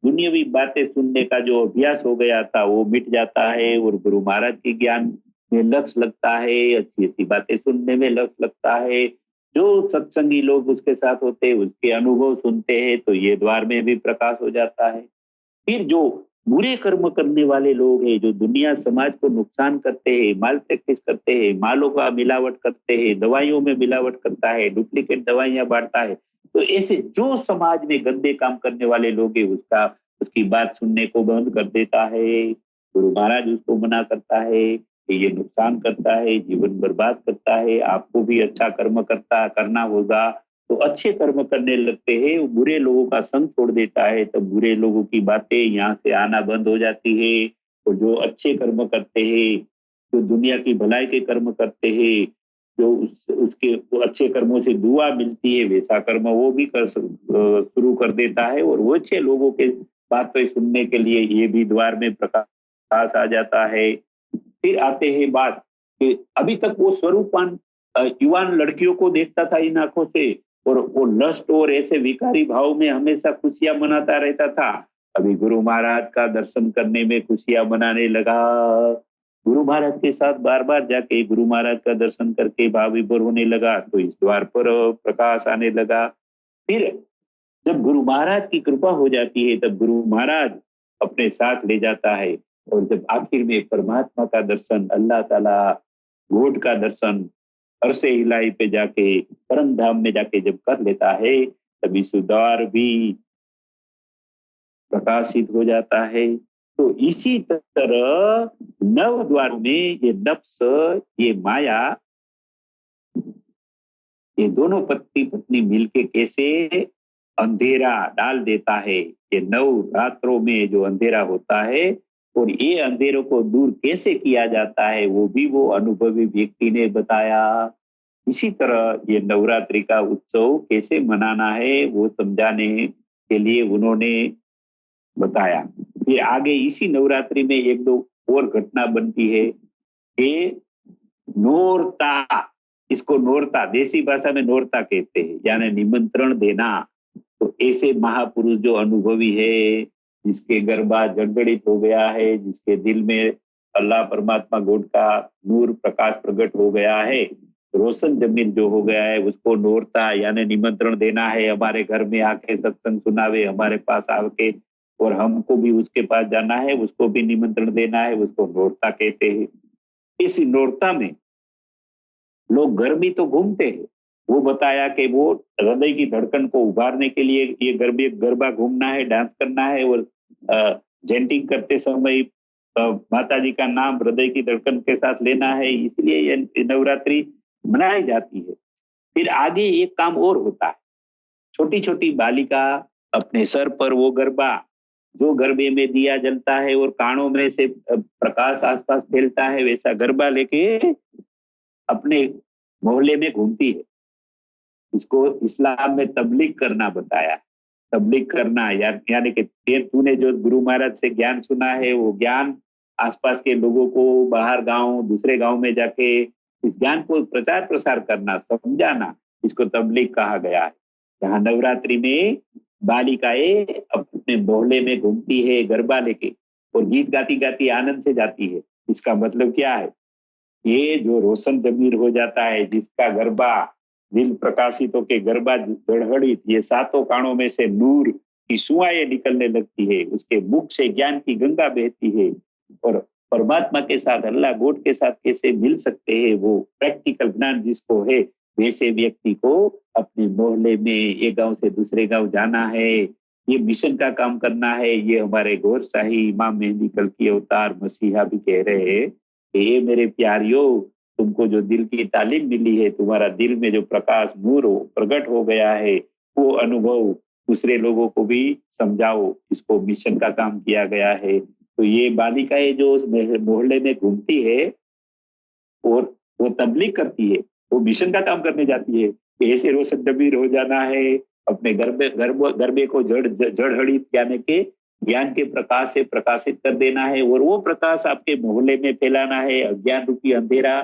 [SPEAKER 1] दुनियावी बातें सुनने का जो अभ्यास हो गया था वो मिट जाता है और गुरु महाराज के ज्ञान में लक्ष्य लगता है, अच्छी अच्छी बातें सुनने में लक्ष्य लगता है। जो सत्संगी लोग उसके साथ होते हैं उसके अनुभव सुनते हैं तो ये द्वार में भी प्रकाश हो जाता है। फिर जो बुरे कर्म करने वाले लोग हैं, जो दुनिया समाज को नुकसान करते हैं, माल प्रैक्टिस करते हैं, मालों का मिलावट करते हैं, दवाइयों में मिलावट करता है, डुप्लीकेट दवाइयां बांटता है, तो ऐसे जो समाज में गंदे काम करने वाले लोग हैं उसकी बात सुनने को बंद कर देता है। गुरु महाराज उसको मना करता है कि ये नुकसान करता है, जीवन बर्बाद करता है, आपको भी अच्छा कर्म करना होगा। तो अच्छे कर्म करने लगते हैं, बुरे लोगों का संग छोड़ देता है, तब बुरे लोगों की बातें यहाँ से आना बंद हो जाती है। और जो अच्छे कर्म करते हैं, जो दुनिया की भलाई के कर्म करते हैं, जो उसके वो अच्छे कर्मों से दुआ मिलती है, वैसा कर्म वो भी शुरू कर देता है और वो अच्छे लोगों के बातें सुनने के लिए ये भी द्वार में प्रकाश आ जाता है। फिर आते हैं बात कि अभी तक वो स्वरूपान युवान लड़कियों को देखता था इन आंखों से और वो लस्ट और ऐसे विकारी भाव में हमेशा खुशियां मनाता रहता था। अभी गुरु महाराज का दर्शन करने में खुशियां मनाने लगा, गुरु महाराज के साथ बार बार जाके गुरु महाराज का दर्शन करके भाव विभोर होने लगा तो इस द्वार पर प्रकाश आने लगा। फिर जब गुरु महाराज की कृपा हो जाती है तब गुरु महाराज अपने साथ ले जाता है और जब आखिर में परमात्मा का दर्शन, अल्लाह ताला गॉड का दर्शन अरसे इलाही पे जाके परम धाम में जाके जब कर लेता है तब इस द्वार भी प्रकाशित हो जाता है। तो इसी तरह नव द्वार में ये नफ्स, ये माया, ये दोनों पति पत्नी मिलके कैसे अंधेरा डाल देता है। ये 9 रात्रों में जो अंधेरा होता है और ये अंधेरों को दूर कैसे किया जाता है वो भी वो अनुभवी व्यक्ति ने बताया। इसी तरह ये नवरात्रि का उत्सव कैसे मनाना है वो समझाने के लिए उन्होंने बताया। फिर आगे इसी नवरात्रि में 1-2 और घटना बनती है कि नोरता, इसको नोरता देसी भाषा में नोरता कहते हैं, यानी निमंत्रण देना। तो ऐसे महापुरुष जो अनुभवी है, जिसके गर्भा जड़जड़ित हो गया है, जिसके दिल में अल्लाह परमात्मा गॉड का नूर प्रकाश प्रकट हो गया है, रोशन जमीन जो हो गया है, उसको नोरता यानी निमंत्रण देना है, हमारे घर में आके सत्संग सुनावे, हमारे पास आके, और हमको भी उसके पास जाना है, उसको भी निमंत्रण देना है, उसको नोरता कहते हैं। इस नोरता में लोग घर भी तो घूमते हैं। वो बताया कि वो हृदय की धड़कन को उभारने के लिए ये गरबा घूमना है, डांस करना है और जेंटिंग करते समय माता जी का नाम हृदय की धड़कन के साथ लेना है, इसलिए ये नवरात्रि मनाई जाती है। फिर आगे एक काम और होता है, छोटी छोटी बालिका अपने सर पर वो गरबा, जो गरबे में दिया जलता है और कानों में से प्रकाश आसपास फैलता है, वैसा गरबा लेके अपने मोहल्ले में घूमती है। इसको इस्लाम में तबलीग करना बताया। तबलीग करना यानी कि तूने जो गुरु महाराज से ज्ञान सुना है वो ज्ञान आसपास के लोगों को, बाहर गांव, दूसरे गांव में जाके इस ज्ञान को प्रचार प्रसार करना, समझाना, इसको तबलीग कहा गया है। यहाँ नवरात्रि में बालिकाएं अपने मोहल्ले में घूमती है गरबा लेके और गीत गाती गाती आनंद से जाती है। इसका मतलब क्या है? ये जो रोशन जमीर हो जाता है, जिसका गरबा दिल प्रकाशित होके गरबा गड़गड़ित, ये 7 कानों में से नूर की सुआएं निकलने लगती है, उसके मुख से ज्ञान की गंगा बहती है और परमात्मा के साथ, अल्लाह गॉड के साथ कैसे मिल सकते हैं, वो प्रैक्टिकल ज्ञान जिसको है, वैसे व्यक्ति को अपने मोहल्ले में एक गांव से दूसरे गांव जाना है, ये मिशन का काम करना है। ये हमारे गौर शाही इमाम मेहदी कल्कि अवतार मसीहा भी कह रहे हैं कि ये मेरे प्यारियों, तुमको जो दिल की तालीम मिली है, तुम्हारा दिल में जो प्रकाश नूर प्रकट हो गया है, वो अनुभव दूसरे लोगों को भी समझाओ। इसको मिशन का काम किया गया है। तो ये बालिकाएं जो मोहल्ले में घूमती है और वो तबलीग करती है, वो मिशन का काम करने जाती है कि ऐसे रोशन जमीर हो जाना है, अपने गरबे को जड़हड़ित यानी के ज्ञान के प्रकाश से प्रकाशित कर देना है और वो प्रकाश आपके मोहल्ले में फैलाना है, अज्ञान रूपी अंधेरा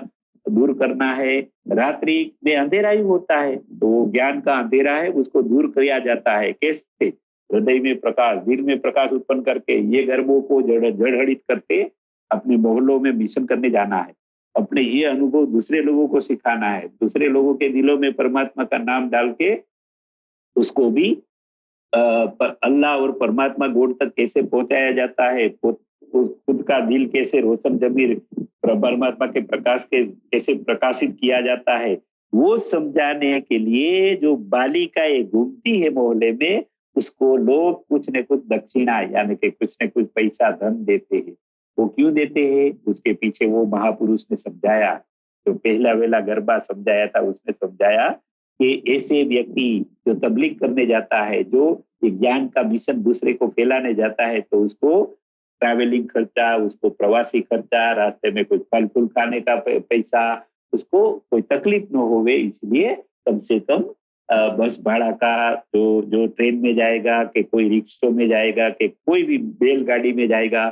[SPEAKER 1] दूर करना है। रात्रि में अंधेरा ही होता है, तो वो ज्ञान का अंधेरा है, उसको दूर किया जाता है। कैसे? हृदय में प्रकाश, दिल में प्रकाश उत्पन्न करके ये गरबों को जड़हड़ित करके अपने मोहल्लों में मिशन करने जाना है। अपने ये अनुभव दूसरे लोगों को सिखाना है, दूसरे लोगों के दिलों में परमात्मा का नाम डाल के उसको भी अल्लाह और परमात्मा गॉड तक कैसे पहुंचाया जाता है, खुद का दिल कैसे रोशन जमीर परमात्मा के प्रकाश के कैसे प्रकाशित किया जाता है, वो समझाने के लिए जो बालिकाएं घूमती है मोहल्ले में, उसको लोग कुछ न कुछ दक्षिणा यानी कि कुछ न कुछ पैसा धन देते हैं। वो क्यों देते हैं? उसके पीछे वो महापुरुष ने समझाया, जो पहला वेला गरबा समझाया था, उसने समझाया कि ऐसे व्यक्ति जो तबलीग करने जाता है, जो ज्ञान का मिशन दूसरे को फैलाने जाता है, तो उसको ट्रैवलिंग खर्चा, उसको प्रवासी खर्चा, रास्ते में कुछ फल फूल खाने का पैसा, उसको कोई तकलीफ न होवे, इसलिए कम से कम बस भाड़ा का, जो ट्रेन में जाएगा कि कोई रिक्शों में जाएगा कि कोई भी बैलगाड़ी में जाएगा,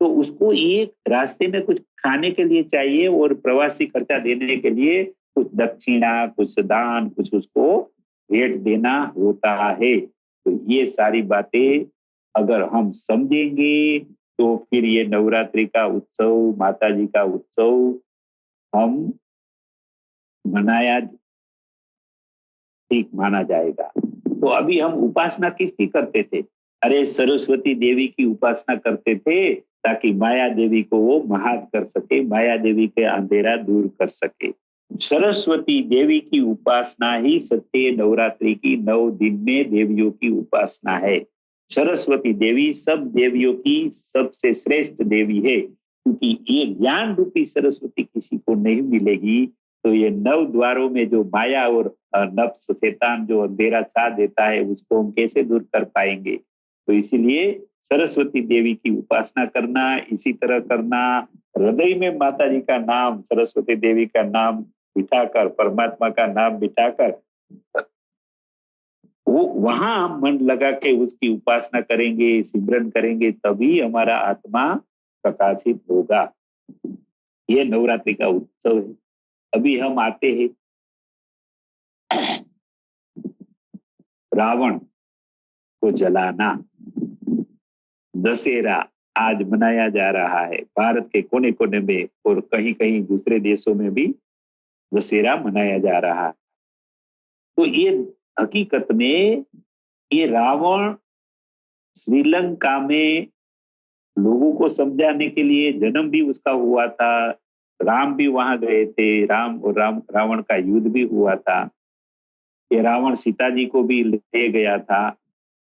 [SPEAKER 1] तो उसको एक रास्ते में कुछ खाने के लिए चाहिए और प्रवासी खर्चा देने के लिए कुछ दक्षिणा, कुछ दान, कुछ उसको भेंट देना होता है। तो ये सारी बातें अगर हम समझेंगे तो फिर ये नवरात्रि का उत्सव, माता जी का उत्सव हम मनाया ठीक माना जाएगा। तो अभी हम उपासना किसकी करते थे? अरे सरस्वती देवी की उपासना करते थे ताकि माया देवी को वो महात कर सके, माया देवी के अंधेरा दूर कर सके। सरस्वती देवी की उपासना ही सत्य नवरात्रि की 9 दिन में देवियों की उपासना है। सरस्वती देवी सब देवियों की सबसे श्रेष्ठ देवी है, क्योंकि ये ज्ञान रूपी सरस्वती किसी को नहीं मिलेगी तो ये 9 द्वारों में जो माया और नफ्स शैतान जो अंधेरा छा देता है उसको हम कैसे दूर कर पाएंगे। तो इसीलिए सरस्वती देवी की उपासना करना, इसी तरह करना, हृदय में माता जी का नाम, सरस्वती देवी का नाम बिठाकर, परमात्मा का नाम बिठाकर वो वहां हम मन लगा के उसकी उपासना करेंगे, सिमरन करेंगे, तभी हमारा आत्मा प्रकाशित होगा। ये नवरात्रि का उत्सव है। अभी हम आते हैं रावण को जलाना। दशहरा आज मनाया जा रहा है भारत के कोने कोने में, और कहीं कहीं दूसरे देशों में भी दशहरा मनाया जा रहा है। तो ये हकीकत में ये रावण श्रीलंका में लोगों को समझाने के लिए जन्म भी उसका हुआ था, राम भी वहां गए थे, राम और रावण का युद्ध भी हुआ था, ये रावण सीता जी को भी ले गया था।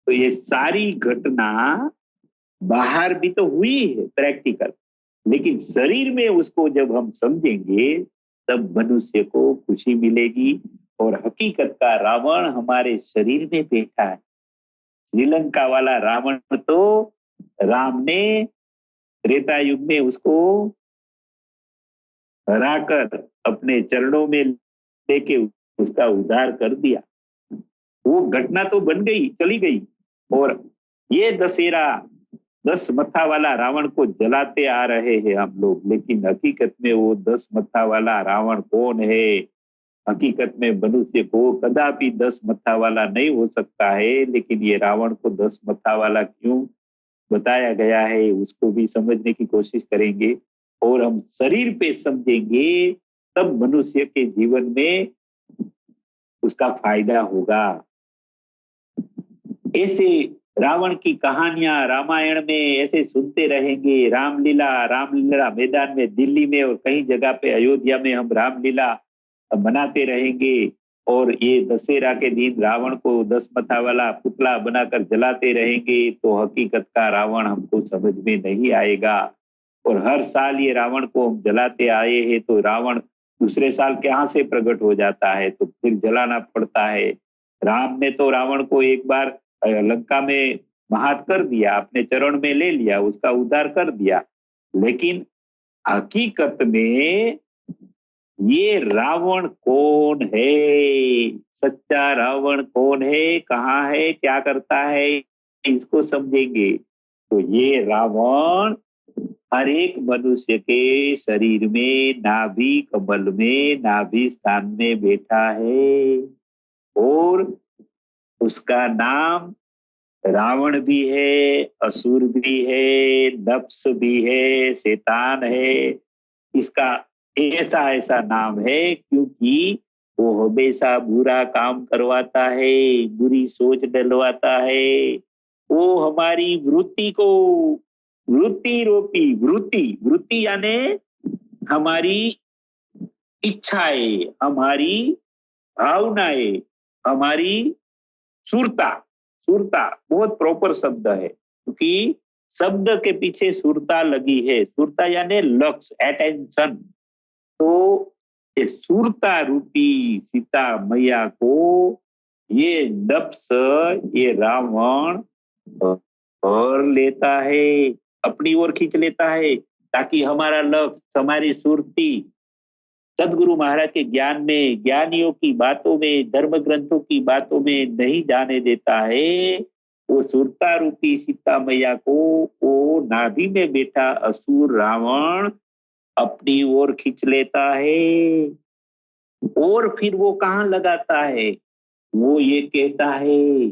[SPEAKER 1] तो ये सारी घटना बाहर भी तो हुई है प्रैक्टिकल, लेकिन शरीर में उसको जब हम समझेंगे तब मनुष्य को खुशी मिलेगी। और हकीकत का रावण हमारे शरीर में बैठा है। श्रीलंका वाला रावण तो राम ने त्रेता युग में उसको हराकर अपने चरणों में लेके उसका उद्धार कर दिया। वो घटना तो बन गई, चली गई। और ये दशहरा 10 मत्था वाला रावण को जलाते आ रहे हैं हम लोग, लेकिन हकीकत में वो 10 मत्था वाला रावण कौन है? हकीकत में मनुष्य को कदापि 10 मत्था वाला नहीं हो सकता है, लेकिन ये रावण को 10 मत्था वाला क्यों बताया गया है उसको भी समझने की कोशिश करेंगे। और हम शरीर पे समझेंगे तब मनुष्य के जीवन में उसका फायदा होगा। ऐसे रावण की कहानियां रामायण में ऐसे सुनते रहेंगे। रामलीला मैदान में दिल्ली में और कई जगह पे अयोध्या में हम रामलीला मनाते रहेंगे। और ये दशहरा के दिन रावण को 10 मथा वाला पुतला बनाकर जलाते रहेंगे, तो हकीकत का रावण हमको समझ में नहीं आएगा। और हर साल ये रावण को हम जलाते आए हैं, तो रावण दूसरे साल कहाँ से प्रकट हो जाता है, तो फिर जलाना पड़ता है। राम ने तो रावण को एक बार लंका में महात कर दिया, अपने चरण में ले लिया, उसका उद्धार कर दिया। लेकिन हकीकत में ये रावण कौन है? सच्चा रावण कौन है, कहाँ है, क्या करता है, इसको समझेंगे। तो ये रावण हर एक मनुष्य के शरीर में नाभि कमल में नाभि स्थान में बैठा है। और उसका नाम रावण भी है, असुर भी है, नफ्स भी है, शैतान है। इसका ऐसा ऐसा नाम है क्योंकि वो हमेशा बुरा काम करवाता है, बुरी सोच डलवाता है। वो हमारी वृत्ति को, वृत्ति रूपी वृत्ति यानी हमारी इच्छाएं, हमारी भावनाएं, हमारी सुरता। सुरता बहुत प्रॉपर शब्द है, क्योंकि शब्द के पीछे सुरता लगी है। सुरता यानी लक्ष्य, अटेंशन। तो ये सुरता रूपी सीता मैया को ये नफ्स, ये रावण और लेता है, अपनी ओर खींच लेता है, ताकि हमारा लक्ष्य, हमारी सुरती सदगुरु महाराज के ज्ञान में, ज्ञानियों की बातों में, धर्म ग्रंथों की बातों में नहीं जाने देता है। वो सुरता रूपी सीता मैया को वो नाभि में बैठा असुर रावण अपनी ओर खींच लेता है। और फिर वो कहाँ लगाता है? वो ये कहता है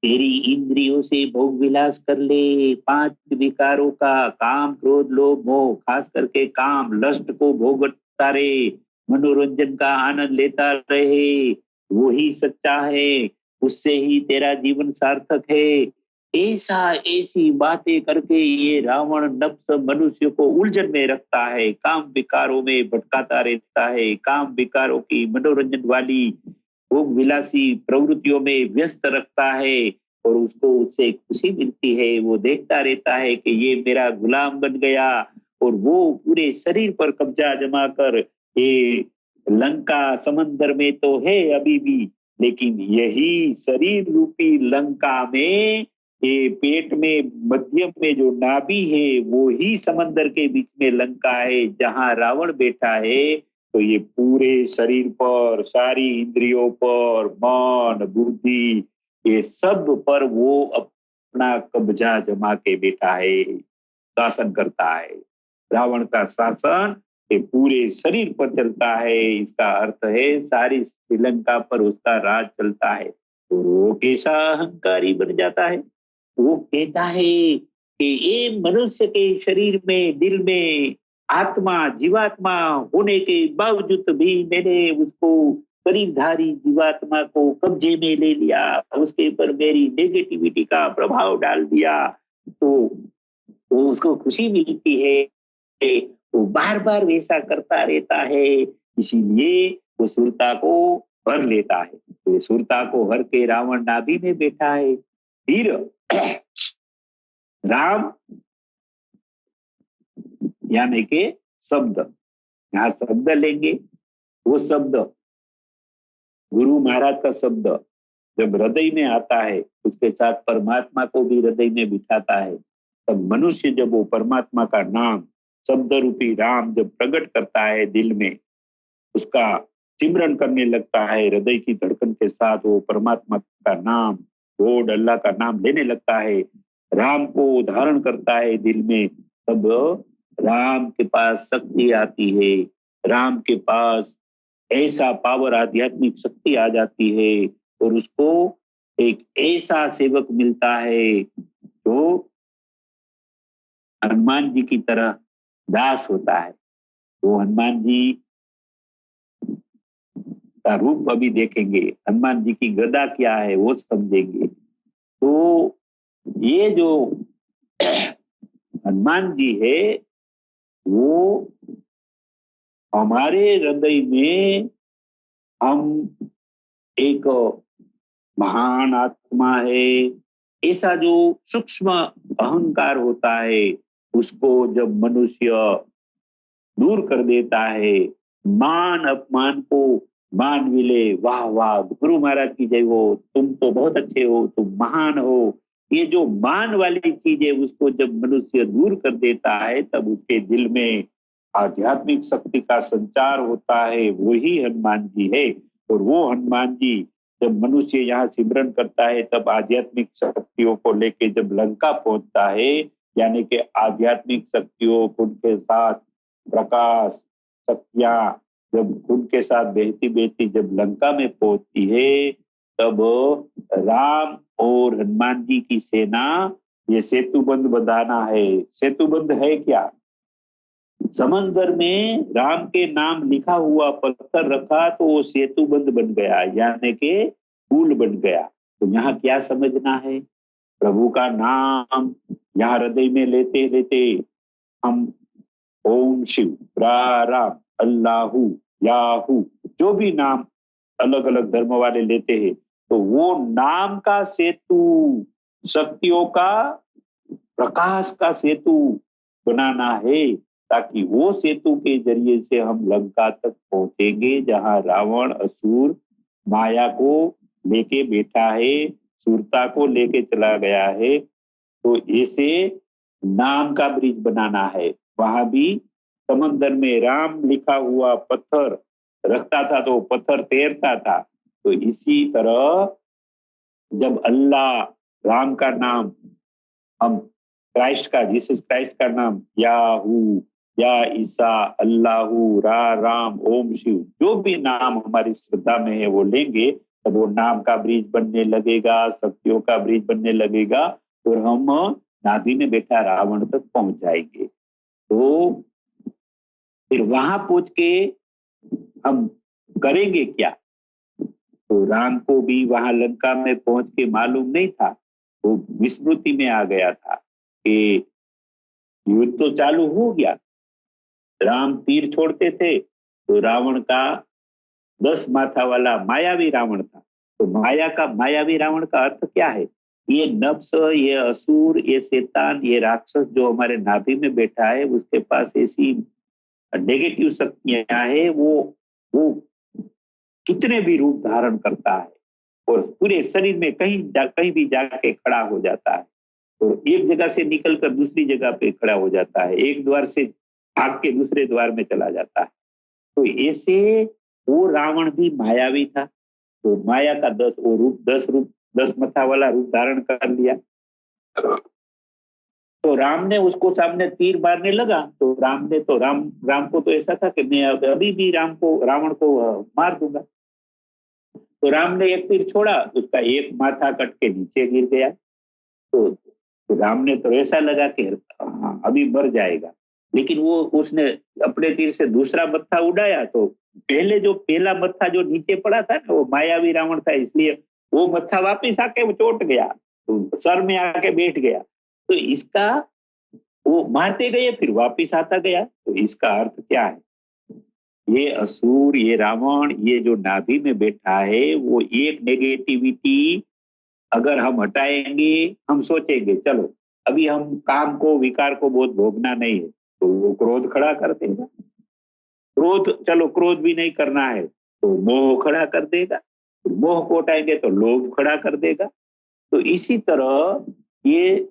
[SPEAKER 1] तेरी इंद्रियों से भोग विलास कर ले, 5 विकारों का काम क्रोध लोभ मोह, खास करके काम लस्ट को भोगता रहे, मनोरंजन का आनंद लेता रहे, वो ही सच्चा है, उससे ही तेरा जीवन सार्थक है। ऐसा ऐसी बातें करके ये रावण नफ्स मनुष्य को उलझन में रखता है, काम विकारों में भटकाता रहता है, काम विकारों की मनोरंजन वाली भोग विलासी प्रवृत्तियों में व्यस्त रखता है, और उसको उससे खुशी मिलती है। वो देखता रहता है कि ये मेरा गुलाम बन गया, और वो पूरे शरीर पर कब्जा जमा कर ये लंका समंदर में तो है अभी भी, लेकिन यही शरीर रूपी लंका में, ये पेट में मध्य में जो नाभि है वो ही समंदर के बीच में लंका है जहां रावण बैठा है। तो ये पूरे शरीर पर, सारी इंद्रियों पर, मन बुद्धि, ये सब पर वो अपना कब्जा जमा के बैठा है, शासन करता है। रावण का शासन ये पूरे शरीर पर चलता है, इसका अर्थ है सारी श्रीलंका पर उसका राज चलता है। तो वो कैसा अहंकारी बन जाता है, वो कहता है कि ये मनुष्य के शरीर में, दिल में आत्मा जीवात्मा होने के बावजूद भी मैंने उसको शरीरधारी जीवात्मा को कब्जे में ले लिया, उसके ऊपर मेरी नेगेटिविटी का प्रभाव डाल दिया। तो वो उसको खुशी मिलती है, वो बार बार वैसा करता रहता है, इसीलिए वो सुरता को हर लेता है। तो ये सुरता को हर के रावण नाभि में बैठा है। फिर राम यानी के शब्द, यहाँ शब्द लेंगे, वो शब्द गुरु महाराज का शब्द जब हृदय में आता है, उसके साथ परमात्मा को भी हृदय में बिठाता है, तब मनुष्य जब वो परमात्मा का नाम शब्द रूपी राम जब प्रकट करता है दिल में, उसका सिमरन करने लगता है, हृदय की धड़कन के साथ वो परमात्मा का नाम, गॉड अल्लाह का नाम लेने लगता है, राम को धारण करता है दिल में, तब राम के पास शक्ति आती है, राम के पास ऐसा पावर, आध्यात्मिक शक्ति आ जाती है, और उसको एक ऐसा सेवक मिलता है जो हनुमान जी की तरह दास होता है। वो हनुमान जी का रूप अभी देखेंगे, हनुमान जी की गदा क्या है वो समझेंगे। तो ये जो हनुमान जी है वो हमारे हृदय में, हम एक महान आत्मा है, ऐसा जो सूक्ष्म अहंकार होता है, उसको जब मनुष्य दूर कर देता है, मान अपमान को मान मिले, वाह वाह गुरु महाराज की जय हो, तुम तो बहुत अच्छे हो, तुम महान हो, ये जो मान वाली चीज है उसको जब मनुष्य दूर कर देता है, तब उसके दिल में आध्यात्मिक शक्ति का संचार होता है, वही हनुमान जी है। और वो हनुमान जी जब मनुष्य यहाँ सिमरन करता है, तब आध्यात्मिक शक्तियों को लेके जब लंका पहुंचता है, यानी कि आध्यात्मिक शक्तियों उनके साथ प्रकाश शक्तियां जब उनके साथ बहती बहती जब लंका में पहुंचती है, तब राम और हनुमान जी की सेना, ये सेतुबंध बंधाना है। सेतुबंध है क्या? समंदर में राम के नाम लिखा हुआ पत्थर रखा तो वो सेतुबंध बन गया, यानी के पुल बन गया। तो यहाँ क्या समझना है, प्रभु का नाम यहाँ हृदय में लेते लेते हम ओम शिव राम अल्लाहू याहू जो भी नाम अलग अलग धर्म वाले लेते हैं, तो वो नाम का सेतु, शक्तियों का प्रकाश का सेतु बनाना है, ताकि वो सेतु के जरिए से हम लंका तक पहुंचेंगे, जहां रावण असुर माया को लेके बैठा है, सूरता को लेके चला गया है। तो ऐसे नाम का ब्रिज बनाना है। वहां भी समंदर में राम लिखा हुआ पत्थर रखता था तो पत्थर तैरता था। तो इसी तरह जब अल्लाह राम का नाम, हम क्राइस्ट का, जीसस क्राइस्ट का नाम याहू या ईसा अल्लाहू राम ओम शिव जो भी नाम हमारी श्रद्धा में है वो लेंगे, तब वो नाम का ब्रिज बनने लगेगा, शक्तियों का ब्रिज बनने लगेगा और हम नाभि में बैठा रावण तक पहुंच जाएंगे। तो फिर वहां पहुंच के हम करेंगे क्या? तो राम को भी वहां लंका में पहुंच के मालूम नहीं था, वो विस्मृति में आ गया था कि युद्ध तो चालू हो गया, राम तीर छोड़ते थे तो रावण का 10 माथा वाला मायावी रावण था। तो मायावी रावण का अर्थ क्या है? ये नफ्स, ये असुर, ये शैतान, ये राक्षस जो हमारे नाभि में बैठा है, उसके पास ऐसी नेगेटिव शक्तियां है, वो कितने भी रूप धारण करता है और पूरे शरीर में कहीं भी जाके खड़ा हो जाता है। तो एक जगह से निकलकर दूसरी जगह पे खड़ा हो जाता है, एक द्वार से भाग के दूसरे द्वार में चला जाता है। तो ऐसे वो रावण भी मायावी था। तो माया का 10 मथा वाला रूप धारण कर लिया। तो राम ने उसको सामने तीर मारने लगा, तो राम को तो ऐसा था कि मैं अभी भी रावण को मार दूंगा। तो राम ने एक तीर छोड़ा, उसका एक माथा कट के नीचे गिर गया। तो राम ने तो ऐसा लगा कि हाँ अभी मर जाएगा, लेकिन वो उसने अपने तीर से दूसरा मत्था उड़ाया तो पहला मत्था जो नीचे पड़ा था ना, वो मायावी रावण था, इसलिए वो मत्था वापिस आके वो चोट गया, तो सर में आके बैठ गया। तो इसका वो मारते गए फिर वापिस आता गया। तो इसका अर्थ क्या है? ये असुर, ये रावण, ये जो नाभि में बैठा है, वो एक नेगेटिविटी अगर हम हटाएंगे, हम सोचेंगे चलो अभी हम काम को, विकार को बहुत भोगना नहीं है, तो वो क्रोध खड़ा कर देगा। चलो क्रोध भी नहीं करना है तो मोह खड़ा कर देगा, फिर मोह को हटाएंगे तो लोभ खड़ा कर देगा। तो इसी तरह ये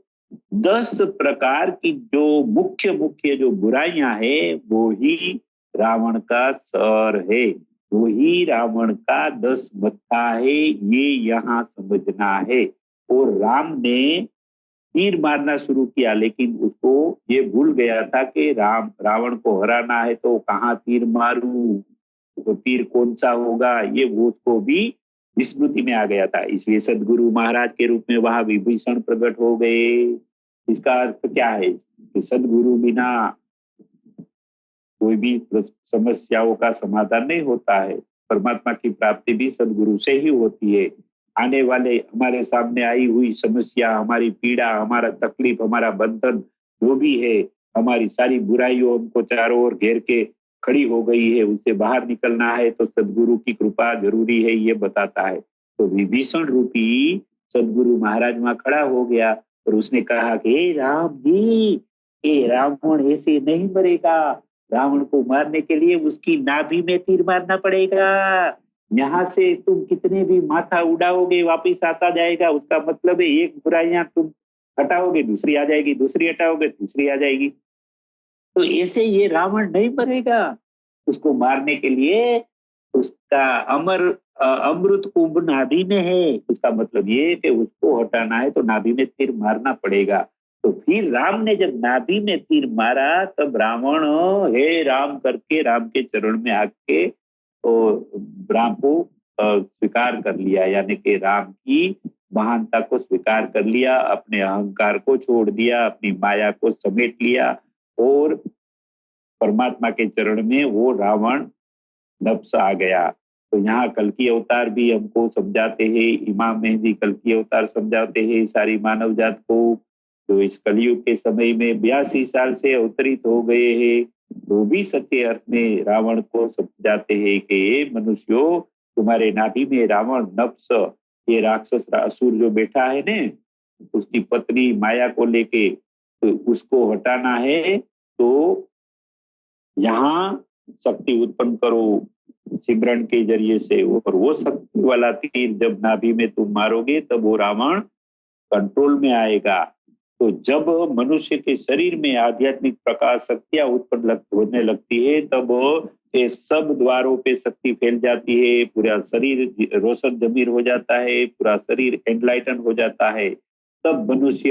[SPEAKER 1] 10 प्रकार की जो मुख्य मुख्य जो बुराइयां है, वो ही रावण का सर है, वही रावण का 10 मत्था है, ये यहाँ समझना है। और राम ने तीर मारना शुरू किया, लेकिन उसको ये भूल गया था कि रावण को हराना है तो कहाँ तीर मारूं, तो तीर कौन सा होगा, ये वो उसको भी विस्मृति में आ गया था। इसलिए सदगुरु महाराज के रूप में वहां विभीषण प्रकट हो गए। इसका अर्थ क्या है कि सदगुरु बिना कोई भी समस्याओं का समाधान नहीं होता है। परमात्मा की प्राप्ति भी सदगुरु से ही होती है। आने वाले हमारे सामने आई हुई समस्या, हमारी पीड़ा, हमारा तकलीफ, हमारा बंधन जो भी है, हमारी सारी बुराइयों हमको चारों ओर घेर के खड़ी हो गई है, उससे बाहर निकलना है तो सदगुरु की कृपा जरूरी है, ये बताता है। तो विभीषण रूपी सदगुरु महाराज वहां खड़ा हो गया और उसने कहा कि हे राम जी, ये रावण ऐसे नहीं मरेगा, रावण को मारने के लिए उसकी नाभि में तीर मारना पड़ेगा। यहाँ से तुम कितने भी माथा उड़ाओगे वापिस आता जाएगा, उसका मतलब है एक बुराइयां तुम हटाओगे दूसरी आ जाएगी, दूसरी हटाओगे तीसरी आ जाएगी। तो ऐसे ये रावण नहीं मरेगा। उसको मारने के लिए उसका अमृत कुंभ नाभि में है। उसका मतलब ये कि उसको हटाना है तो नाभि में तीर मारना पड़ेगा। तो फिर राम ने जब नाभि में तीर मारा, तब रावण हे राम करके राम के चरण में आके तो राम को स्वीकार कर लिया, यानी कि राम की महानता को स्वीकार कर लिया, अपने अहंकार को छोड़ दिया, अपनी माया को समेट लिया और परमात्मा के चरण में वो रावण नफ्स आ गया। तो यहाँ कल्कि अवतार भी हमको समझाते हैं, इमाम मेहदी कल्कि अवतार समझाते हैं सारी मानव जात को, जो इस कलयुग के समय में 82 साल से अवतरित हो गए हैं, वो भी सच्चे अर्थ में रावण को समझाते हैं कि ये मनुष्यों, तुम्हारे नाभि में रावण नफ्स, ये राक्षस असुर जो बैठा है ने, उसकी पत्नी माया को लेके, तो उसको हटाना है तो यहाँ शक्ति उत्पन्न करो सिमरन के जरिए से, और वो शक्ति वाला तीर जब नाभि में तुम मारोगे तब वो रावण कंट्रोल में आएगा। तो जब मनुष्य के शरीर में आध्यात्मिक प्रकाश शक्तियां उत्पन्न होने लगती है, तब ये सब द्वारों पे शक्ति फैल जाती है, पूरा शरीर रोशन जमीर हो जाता है, पूरा शरीर एनलाइटन हो जाता है। तब मनुष्य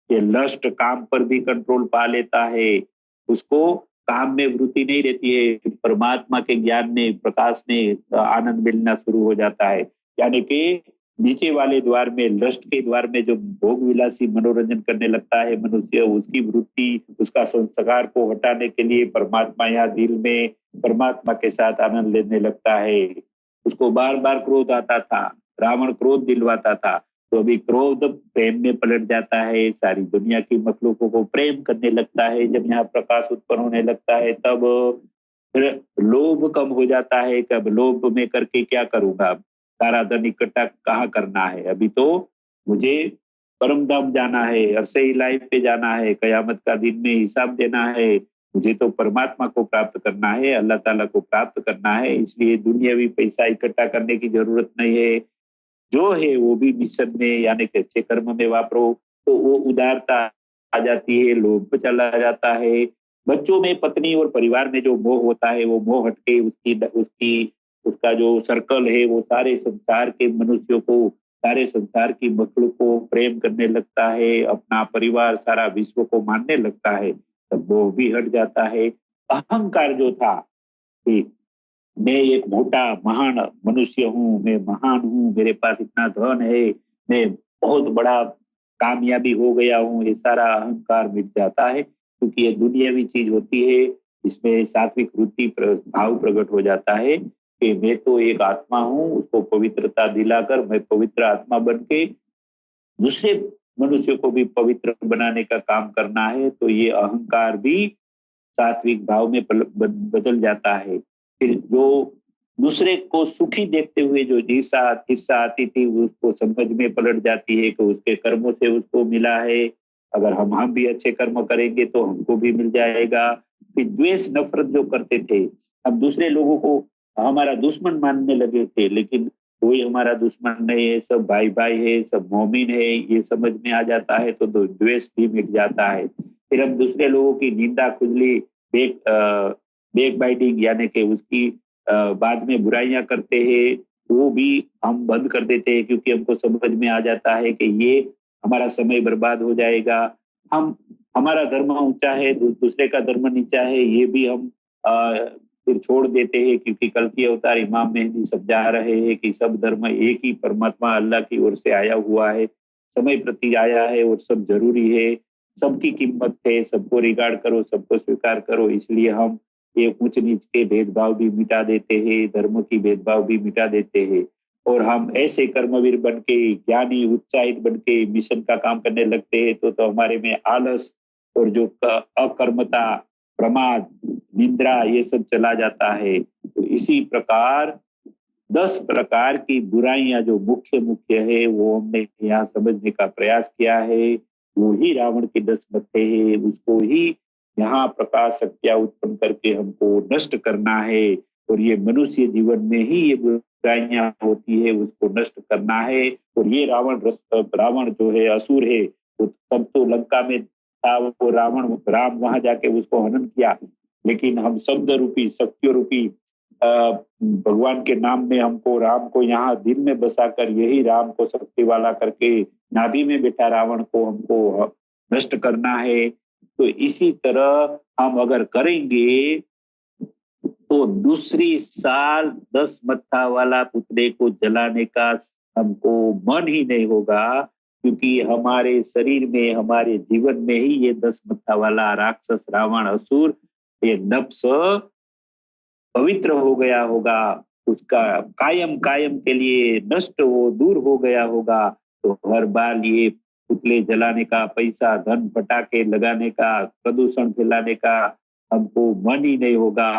[SPEAKER 1] ये लस्ट काम पर भी कंट्रोल पा लेता है, उसको काम में वृत्ति नहीं रहती है, परमात्मा के ज्ञान में, प्रकाश में आनंद मिलना शुरू हो जाता है। यानी कि नीचे वाले द्वार में, लस्ट के द्वार में जो भोग विलासी मनोरंजन करने लगता है मनुष्य, उसकी वृत्ति, उसका संस्कार को हटाने के लिए परमात्मा यहाँ दिल में परमात्मा के साथ आनंद लेने लगता है। उसको बार बार क्रोध आता था, रावण क्रोध दिलवाता था, तो अभी क्रोध प्रेम में पलट जाता है, सारी दुनिया की मखलूकों को प्रेम करने लगता है। जब यहाँ प्रकाश उत्पन्न होने लगता है तब फिर लोभ कम हो जाता है। कब लोभ में करके क्या करूंगा, सारा धन इकट्ठा कहाँ करना है, अभी तो मुझे परम धाम जाना है, अरसे ही लाइफ पे जाना है, कयामत का दिन में हिसाब देना है, मुझे तो परमात्मा को प्राप्त करना है, अल्लाह ताला को प्राप्त करना है। इसलिए दुनियावी पैसा इकट्ठा करने की जरूरत नहीं है, जो है वो भी मिशन में यानी कि अच्छे कर्म में वापरो, तो वो उदारता आ जाती है, लोभ चला जाता है। बच्चों में, पत्नी और परिवार में जो मोह होता है वो मोह हटके उसकी उसकी उसका जो सर्कल है वो सारे संसार के मनुष्यों को, सारे संसार की मखलूक को प्रेम करने लगता है, अपना परिवार सारा विश्व को मानने लगता है, तब मोह भी हट जाता है। अहंकार जो था कि मैं एक मोटा महान मनुष्य हूँ, मैं महान हूँ, मेरे पास इतना धन है, मैं बहुत बड़ा कामयाबी हो गया हूँ, ये सारा अहंकार मिट जाता है, क्योंकि ये दुनियावी चीज होती है। इसमें सात्विक वृत्ति भाव प्रकट हो जाता है कि मैं तो एक आत्मा हूँ, उसको पवित्रता दिलाकर मैं पवित्र आत्मा बन के दूसरे मनुष्य को भी पवित्र बनाने का काम करना है। तो ये अहंकार भी सात्विक भाव में बदल जाता है। फिर जो दूसरे को सुखी देखते हुए जो ईर्षा ईर्षा आती थी, उसको समझ में पलट जाती है कि उसके कर्मों से उसको मिला है, अगर हम भी अच्छे कर्म करेंगे तो हमको भी मिल जाएगा। फिर द्वेष नफरत जो करते थे, हम दूसरे लोगों को हमारा दुश्मन मानने लगे थे, लेकिन कोई हमारा दुश्मन नहीं है, सब भाई भाई है, सब मोमिन है, ये समझ में आ जाता है तो द्वेष भी मिट जाता है। फिर हम दूसरे लोगों की निंदा खुजली बैक बाइटिंग यानी कि उसकी बाद में बुराइयां करते हैं, वो भी हम बंद कर देते हैं, क्योंकि हमको समझ में आ जाता है कि ये हमारा समय बर्बाद हो जाएगा। हम हमारा धर्म ऊंचा है, दूसरे का धर्म नीचा है, ये भी हम फिर छोड़ देते हैं, क्योंकि कल की अवतार इमाम मेहदी समझा रहे हैं कि सब धर्म एक ही परमात्मा अल्लाह की ओर से आया हुआ है, समय प्रति आया है और सब जरूरी है, सबकी कीमत है, सबको रिगार्ड करो, सबको स्वीकार करो। इसलिए हम ये ऊंच नीच के भेदभाव भी मिटा देते हैं, धर्म की भेदभाव भी मिटा देते हैं, और हम ऐसे कर्मवीर बन के, ज्ञानी उत्साहित बन के मिशन का काम करने लगते हैं, तो हमारे में आलस और जो अकर्मता, प्रमाद, निंद्रा, ये सब चला जाता है। तो इसी प्रकार 10 प्रकार की बुराइयां जो मुख्य मुख्य है वो हमने यहाँ समझने का प्रयास किया है। वो ही रावण के 10 मत्थे है, उसको ही यहाँ प्रकाश सत्या उत्पन्न करके हमको नष्ट करना है, और ये मनुष्य जीवन में ही ये बुराइयां होती है, उसको नष्ट करना है। और ये रावण जो है असुर है, वो तब तो लंका में था, वो राम वहां जाके उसको हनन किया, लेकिन हम शब्द रूपी, सत्य रूपी भगवान के नाम में हमको राम को यहाँ दिल में बसाकर, यही राम को शक्ति वाला करके नाभि में बैठा रावण को हमको नष्ट करना है। तो इसी तरह हम अगर करेंगे तो दूसरी साल 10 मत्था वाला पुतले को जलाने का हमको मन ही नहीं होगा, क्योंकि हमारे शरीर में, हमारे जीवन में ही ये 10 मत्था वाला राक्षस रावण असुर, ये नफ्स पवित्र हो गया होगा, उसका कायम कायम के लिए नष्ट हो, दूर हो गया होगा। तो हर बार ये पुतले जलाने का, पैसा धन पटाखे लगाने का, प्रदूषण फैलाने का हमको मन ही नहीं होगा।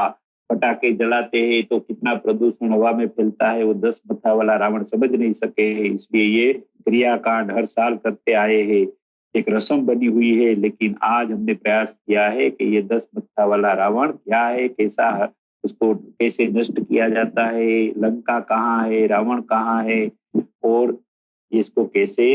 [SPEAKER 1] पटाखे जलाते हैं तो कितना प्रदूषण हवा में फैलता है, वो 10 मत्था वाला रावण समझ नहीं सके, इसलिए ये क्रियाकांड हर साल करते आए हैं, एक रस्म बनी हुई है। लेकिन आज हमने प्रयास किया है कि ये 10 मत्था वाला रावण क्या है, कैसा है, उसको कैसे नष्ट किया जाता है, लंका कहाँ है, रावण कहाँ है, और इसको कैसे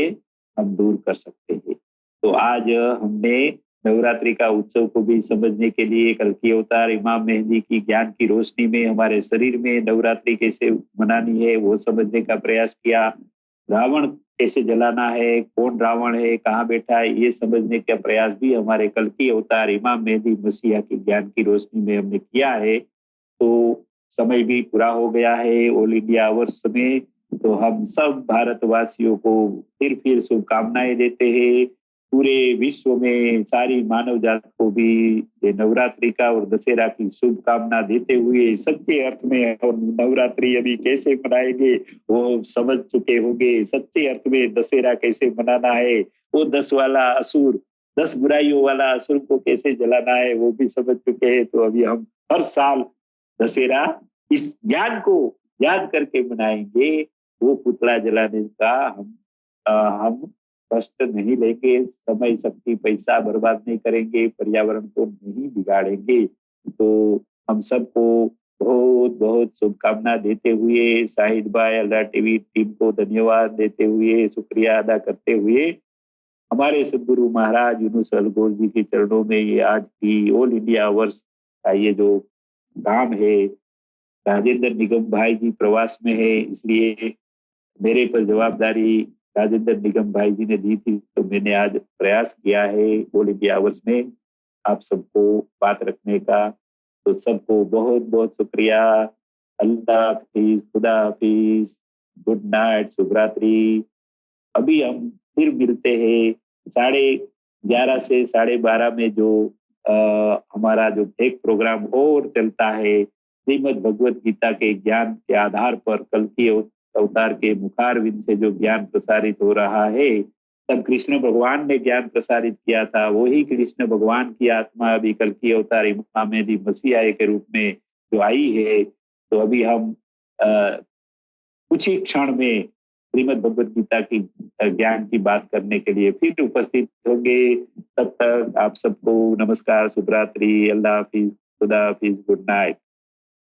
[SPEAKER 1] हम दूर कर सकते हैं। तो आज हमने नवरात्रि का उत्सव को भी समझने के लिए कल्कि अवतार इमाम मेहदी की ज्ञान की रोशनी में हमारे शरीर में नवरात्रि कैसे मनानी है वो समझने का प्रयास किया। रावण कैसे जलाना है, कौन रावण है, कहाँ बैठा है, ये समझने का प्रयास भी हमारे कल्कि अवतार इमाम मेहदी मसीहा की ज्ञान की रोशनी में हमने किया है। तो समय भी पूरा हो गया है। ऑल इंडिया आवर्स में तो हम सब भारतवासियों को फिर शुभकामनाएं देते हैं। पूरे विश्व में सारी मानव जात को भी ये नवरात्रि का और दशहरा की शुभकामना देते हुए सच्चे अर्थ में और नवरात्रि अभी कैसे मनाएंगे वो समझ चुके होंगे। सच्चे अर्थ में दशहरा कैसे मनाना है, वो 10 वाला असुर, 10 बुराइयों वाला असुर को कैसे जलाना है वो भी समझ चुके हैं। तो अभी हम हर साल दशहरा इस ज्ञान को याद करके मनाएंगे। वो पुतला जलाने का हम कष्ट नहीं लेंगे, समय शक्ति पैसा बर्बाद नहीं करेंगे, पर्यावरण को नहीं बिगाड़ेंगे। तो हम सबको बहुत बहुत शुभकामना देते हुए शाहिद भाई, अल्लाह टीवी टीम को धन्यवाद देते हुए, शुक्रिया अदा करते हुए, हमारे सदगुरु महाराज यूनुस अलगोर जी के चरणों में ये आज की ऑल इंडिया वर्ष का ये जो काम है, राजेंद्र निगम भाई जी प्रवास में है, इसलिए मेरे पर जवाबदारी राजेंद्र निगम भाई जी ने दी थी, तो मैंने आज प्रयास किया है ऑल इंडिया आवर्स में आप सबको बात रखने का। तो सबको बहुत बहुत शुक्रिया। अल्लाह हाफिज, खुदा हाफिज, गुड नाइट, शुभ रात्रि। अभी हम फिर मिलते हैं 11:30 से 12:30 में जो हमारा जो एक प्रोग्राम और चलता है श्रीमद् भगवत गीता के ज्ञान के आधार पर, कल की अवतार के मुखारविंद से जो ज्ञान प्रसारित हो रहा है, तब कृष्ण भगवान ने ज्ञान प्रसारित किया था, वही कृष्ण भगवान की आत्मा अभी कल की अवतार इमाम मेहदी मसीह के रूप में जो आई है। तो अभी हम कुछ ही क्षण में श्रीमद् भगवत गीता की ज्ञान की बात करने के लिए फिर उपस्थित होंगे। तब तक आप सबको नमस्कार, शुभ रात्रि, अल्लाह हाफिज, खुदा हाफिज, गुड नाइट।